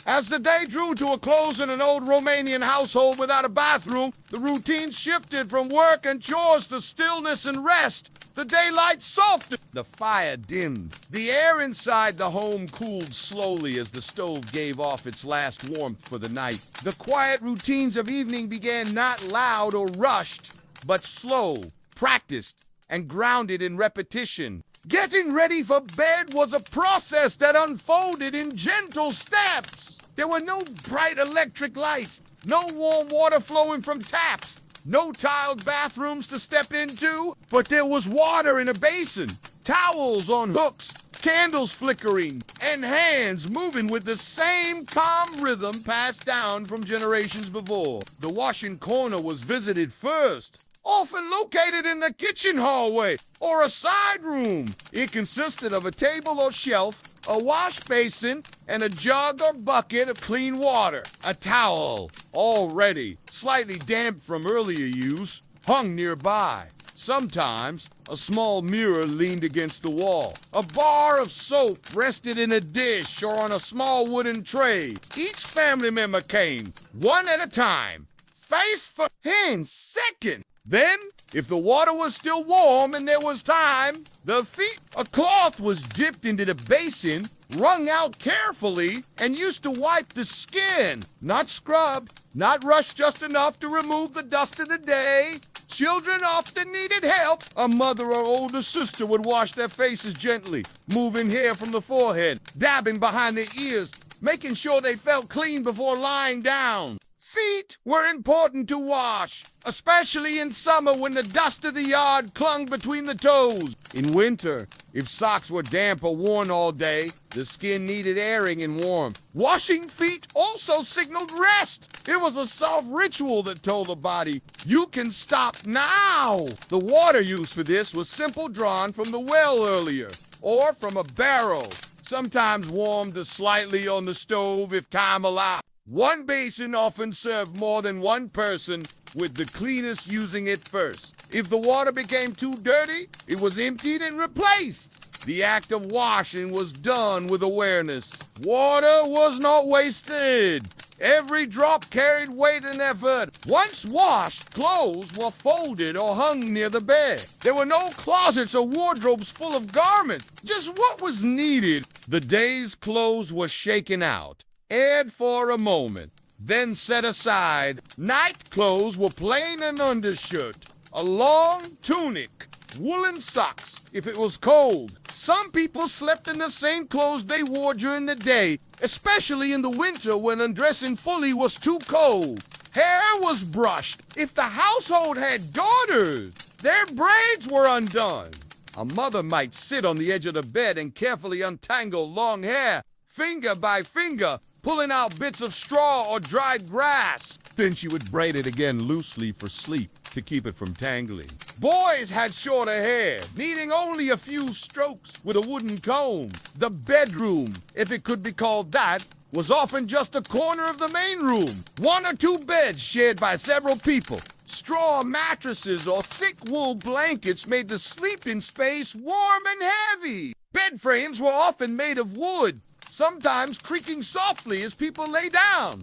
As the day drew to a close in an old Romanian household without a bathroom, the routine shifted from work and chores to stillness and rest. The daylight softened. The fire dimmed. The air inside the home cooled slowly as the stove gave off its last warmth for the night. The quiet routines of evening began not loud or rushed, but slow, practiced, and grounded in repetition. Getting ready for bed was a process that unfolded in gentle steps. There were no bright electric lights, no warm water flowing from taps, no tiled bathrooms to step into, but there was water in a basin, towels on hooks, candles flickering, and hands moving with the same calm rhythm passed down from generations before. The washing corner was visited first, often located in the kitchen hallway or a side room. It consisted of a table or shelf, a wash basin, and a jug or bucket of clean water. A towel, already slightly damp from earlier use, hung nearby. Sometimes a small mirror leaned against the wall. A bar of soap rested in a dish or on a small wooden tray. Each family member came, one at a time, face for hands second. Then, if the water was still warm and there was time, a cloth was dipped into the basin, wrung out carefully, and used to wipe the skin. Not scrubbed, not rushed just enough to remove the dust of the day. Children often needed help. A mother or older sister would wash their faces gently, moving hair from the forehead, dabbing behind the ears, making sure they felt clean before lying down. Feet were important to wash, especially in summer when the dust of the yard clung between the toes. In winter, if socks were damp or worn all day, the skin needed airing and warmth. Washing feet also signaled rest. It was a soft ritual that told the body, you can stop now. The water used for this was simple, drawn from the well earlier, or from a barrel, sometimes warmed slightly on the stove if time allowed. One basin often served more than one person, with the cleanest using it first. If the water became too dirty, it was emptied and replaced. The act of washing was done with awareness. Water was not wasted. Every drop carried weight and effort. Once washed, clothes were folded or hung near the bed. There were no closets or wardrobes full of garments, just what was needed. The day's clothes were shaken out, aired for a moment, then set aside. Night clothes were plain and undershirt, a long tunic, woolen socks if it was cold. Some people slept in the same clothes they wore during the day, especially in the winter when undressing fully was too cold. Hair was brushed. If the household had daughters, their braids were undone. A mother might sit on the edge of the bed and carefully untangle long hair, finger by finger, pulling out bits of straw or dried grass. Then she would braid it again loosely for sleep to keep it from tangling. Boys had shorter hair, needing only a few strokes with a wooden comb. The bedroom, if it could be called that, was often just a corner of the main room. One or two beds shared by several people. Straw mattresses or thick wool blankets made the sleeping space warm and heavy. Bed frames were often made of wood, sometimes creaking softly as people lay down.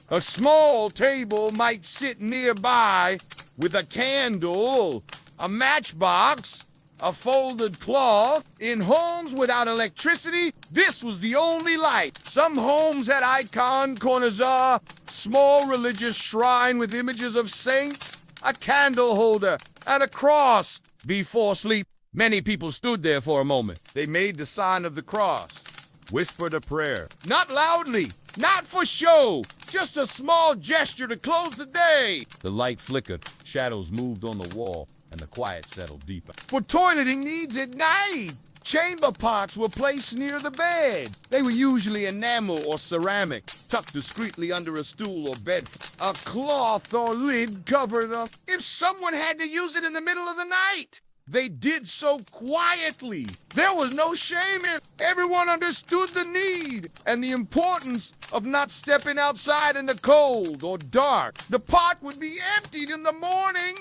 A small table might sit nearby with a candle, a matchbox, a folded cloth. In homes without electricity, this was the only light. Some homes had icon corners, small religious shrine with images of saints, a candle holder, and a cross. Before sleep, many people stood there for a moment. They made the sign of the cross, whispered a prayer. Not loudly, not for show, just a small gesture to close the day. The light flickered, shadows moved on the wall, and the quiet settled deeper. For toileting needs at night, chamber pots were placed near the bed. They were usually enamel or ceramic, tucked discreetly under a stool or bed. A cloth or lid covered them. If someone had to use it in the middle of the night, they did so quietly. There was no shame in it. Everyone understood the need and the importance of not stepping outside in the cold or dark. The pot would be emptied in the morning,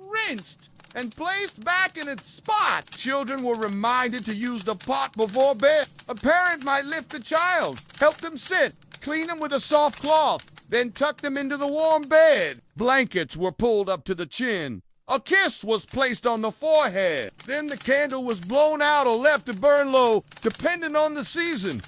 rinsed, and placed back in its spot. Children were reminded to use the pot before bed. A parent might lift the child, help them sit, clean them with a soft cloth, then tuck them into the warm bed. Blankets were pulled up to the chin. A kiss was placed on the forehead. Then the candle was blown out or left to burn low, depending on the season.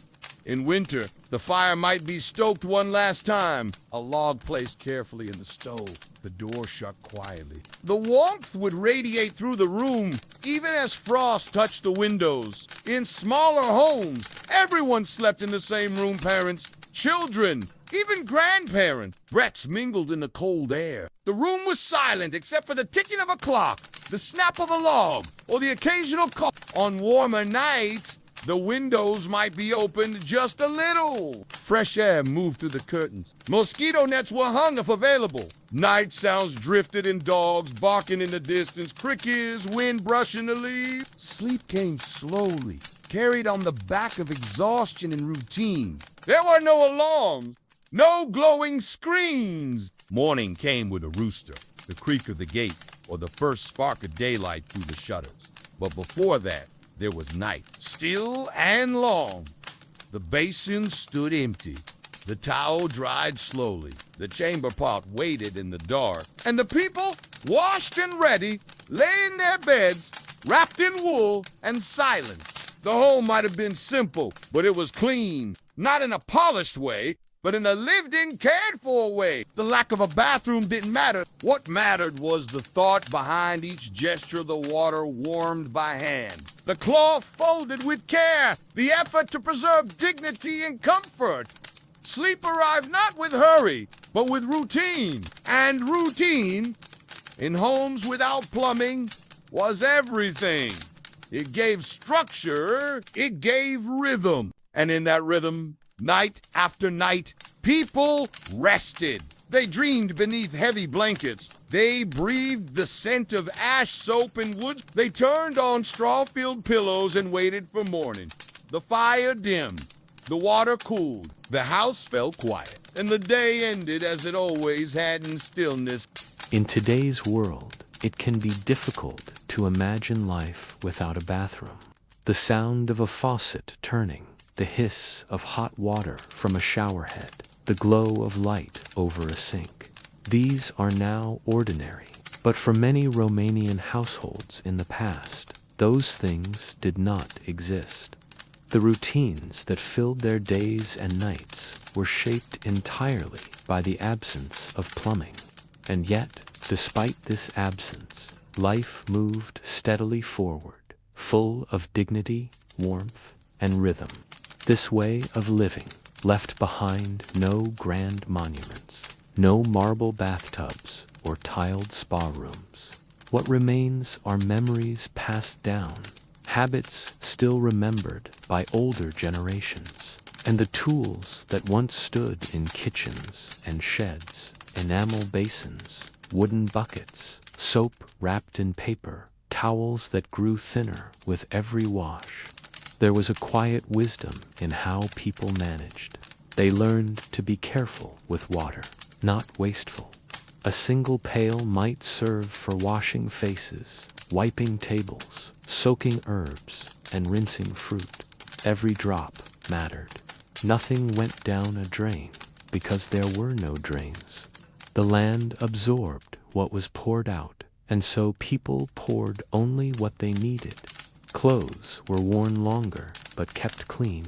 In winter, the fire might be stoked one last time, a log placed carefully in the stove, the door shut quietly. The warmth would radiate through the room, even as frost touched the windows. In smaller homes, everyone slept in the same room, parents, children, even grandparents. Breaths mingled in the cold air. The room was silent except for the ticking of a clock, the snap of a log, or the occasional cough. On warmer nights, the windows might be opened just a little. Fresh air moved through the curtains. Mosquito nets were hung if available. Night sounds drifted in dogs barking in the distance, crickets, wind brushing the leaves. Sleep came slowly, carried on the back of exhaustion and routine. There were no alarms, no glowing screens. Morning came with a rooster, the creak of the gate, or the first spark of daylight through the shutters. But before that, there was night, still and long. The basin stood empty. The towel dried slowly. The chamber pot waited in the dark. And the people, washed and ready, lay in their beds, wrapped in wool and silence. The home might have been simple, but it was clean. Not in a polished way, but in a lived-in, cared-for way. The lack of a bathroom didn't matter. What mattered was the thought behind each gesture, the water warmed by hand, the cloth folded with care, the effort to preserve dignity and comfort. Sleep arrived not with hurry, but with routine. And routine, in homes without plumbing, was everything. It gave structure, it gave rhythm. And in that rhythm, night after night, people rested. They dreamed beneath heavy blankets. They breathed the scent of ash, soap, and wood. They turned on straw-filled pillows and waited for morning. The fire dimmed. The water cooled. The house fell quiet. And the day ended as it always had in stillness. In today's world, it can be difficult to imagine life without a bathroom. The sound of a faucet turning, the hiss of hot water from a shower head, the glow of light over a sink. These are now ordinary, but for many Romanian households in the past, those things did not exist. The routines that filled their days and nights were shaped entirely by the absence of plumbing. And yet, despite this absence, life moved steadily forward, full of dignity, warmth, and rhythm. This way of living left behind no grand monuments, no marble bathtubs or tiled spa rooms. What remains are memories passed down, habits still remembered by older generations, and the tools that once stood in kitchens and sheds, enamel basins, wooden buckets, soap wrapped in paper, towels that grew thinner with every wash. There was a quiet wisdom in how people managed. They learned to be careful with water, not wasteful. A single pail might serve for washing faces, wiping tables, soaking herbs, and rinsing fruit. Every drop mattered. Nothing went down a drain because there were no drains. The land absorbed what was poured out, and so people poured only what they needed. Clothes were worn longer but kept clean.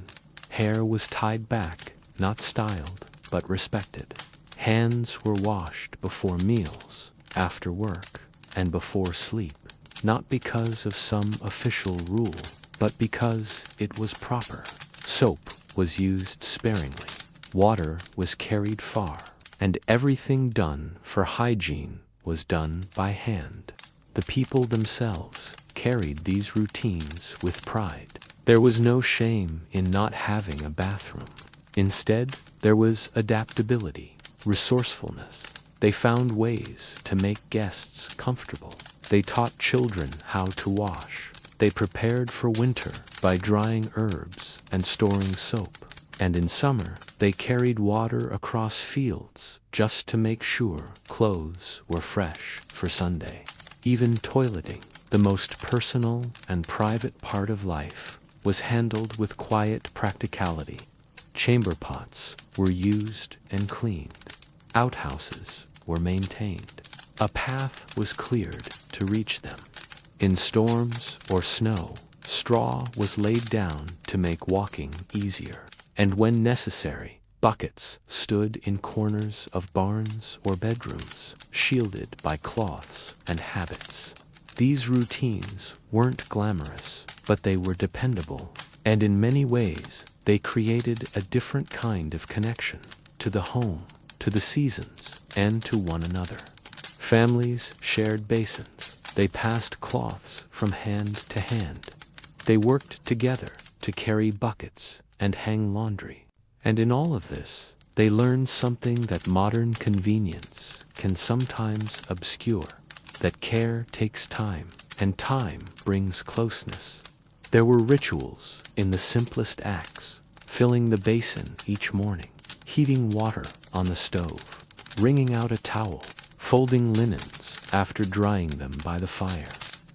Hair was tied back, not styled, but respected. Hands were washed before meals, after work, and before sleep, not because of some official rule, but because it was proper. Soap was used sparingly. Water was carried far, and everything done for hygiene was done by hand. The people themselves carried these routines with pride. There was no shame in not having a bathroom. Instead, there was adaptability, resourcefulness. They found ways to make guests comfortable. They taught children how to wash. They prepared for winter by drying herbs and storing soap. And in summer, they carried water across fields just to make sure clothes were fresh for Sunday. Even toileting, the most personal and private part of life, was handled with quiet practicality. Chamber pots were used and cleaned. Outhouses were maintained. A path was cleared to reach them. In storms or snow, straw was laid down to make walking easier. And when necessary, buckets stood in corners of barns or bedrooms, shielded by cloths and habits. These routines weren't glamorous, but they were dependable, and in many ways, they created a different kind of connection to the home, to the seasons, and to one another. Families shared basins. They passed cloths from hand to hand. They worked together to carry buckets and hang laundry. And in all of this, they learned something that modern convenience can sometimes obscure, that care takes time, and time brings closeness. There were rituals in the simplest acts, filling the basin each morning, heating water on the stove, wringing out a towel, folding linens after drying them by the fire.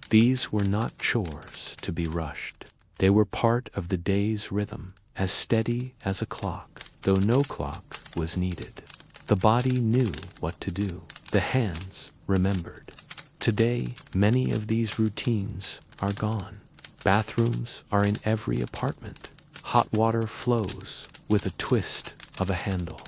These were not chores to be rushed. They were part of the day's rhythm, as steady as a clock, though no clock was needed. The body knew what to do. The hands remembered. Today, many of these routines are gone. Bathrooms are in every apartment. Hot water flows with a twist of a handle.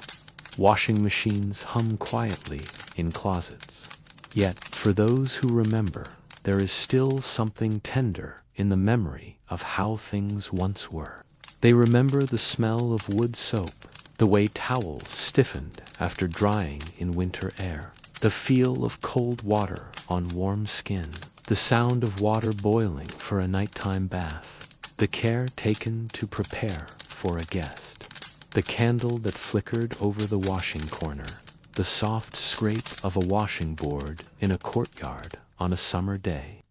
Washing machines hum quietly in closets. Yet, for those who remember, there is still something tender in the memory of how things once were. They remember the smell of wood soap, the way towels stiffened after drying in winter air, the feel of cold water on warm skin, the sound of water boiling for a nighttime bath, the care taken to prepare for a guest, the candle that flickered over the washing corner, the soft scrape of a washing board in a courtyard on a summer day.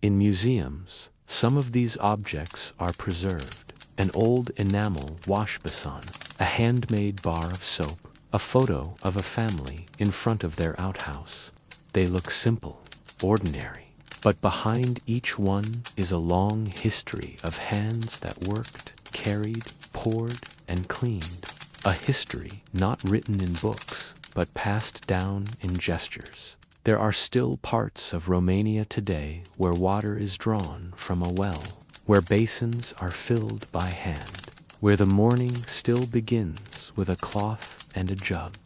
In museums, some of these objects are preserved. An old enamel wash basin, a handmade bar of soap, a photo of a family in front of their outhouse. They look simple, ordinary, but behind each one is a long history of hands that worked, carried, poured, and cleaned. A history not written in books, but passed down in gestures. There are still parts of Romania today where water is drawn from a well, where basins are filled by hand, where the morning still begins with a cloth and a jug.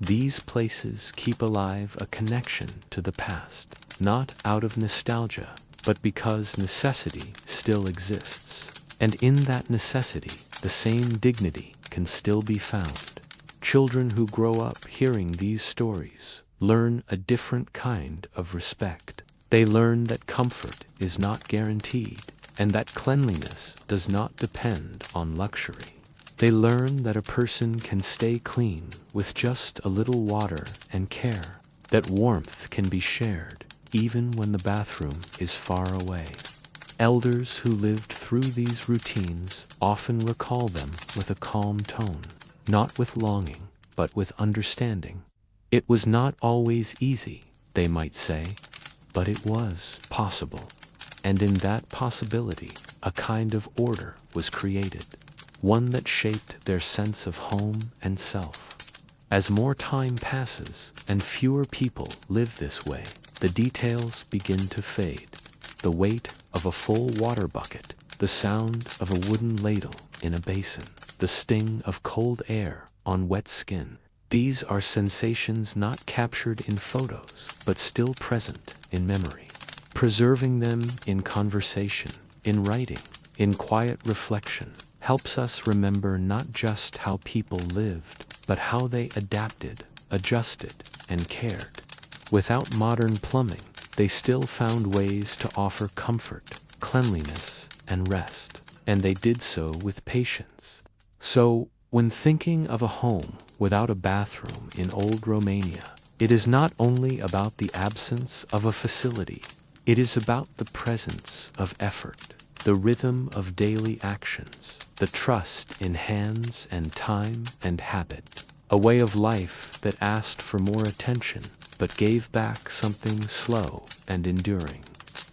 These places keep alive a connection to the past, not out of nostalgia, but because necessity still exists. And in that necessity, the same dignity can still be found. Children who grow up hearing these stories learn a different kind of respect. They learn that comfort is not guaranteed, and that cleanliness does not depend on luxury. They learn that a person can stay clean with just a little water and care, that warmth can be shared even when the bathroom is far away. Elders who lived through these routines often recall them with a calm tone, not with longing, but with understanding. It was not always easy, they might say, but it was possible. And in that possibility, a kind of order was created, one that shaped their sense of home and self. As more time passes and fewer people live this way, the details begin to fade. The weight of a full water bucket, the sound of a wooden ladle in a basin, the sting of cold air on wet skin. These are sensations not captured in photos, but still present in memory. Preserving them in conversation, in writing, in quiet reflection, helps us remember not just how people lived, but how they adapted, adjusted, and cared. Without modern plumbing, they still found ways to offer comfort, cleanliness, and rest, and they did so with patience. So, when thinking of a home without a bathroom in old Romania, it is not only about the absence of a facility. It is about the presence of effort, the rhythm of daily actions, the trust in hands and time and habit, a way of life that asked for more attention but gave back something slow and enduring.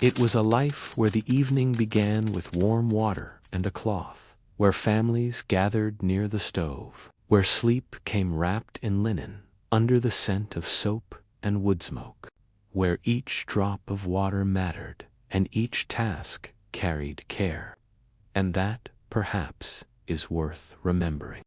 It was a life where the evening began with warm water and a cloth, where families gathered near the stove, where sleep came wrapped in linen, under the scent of soap and wood smoke, where each drop of water mattered and each task carried care. And that, perhaps, is worth remembering.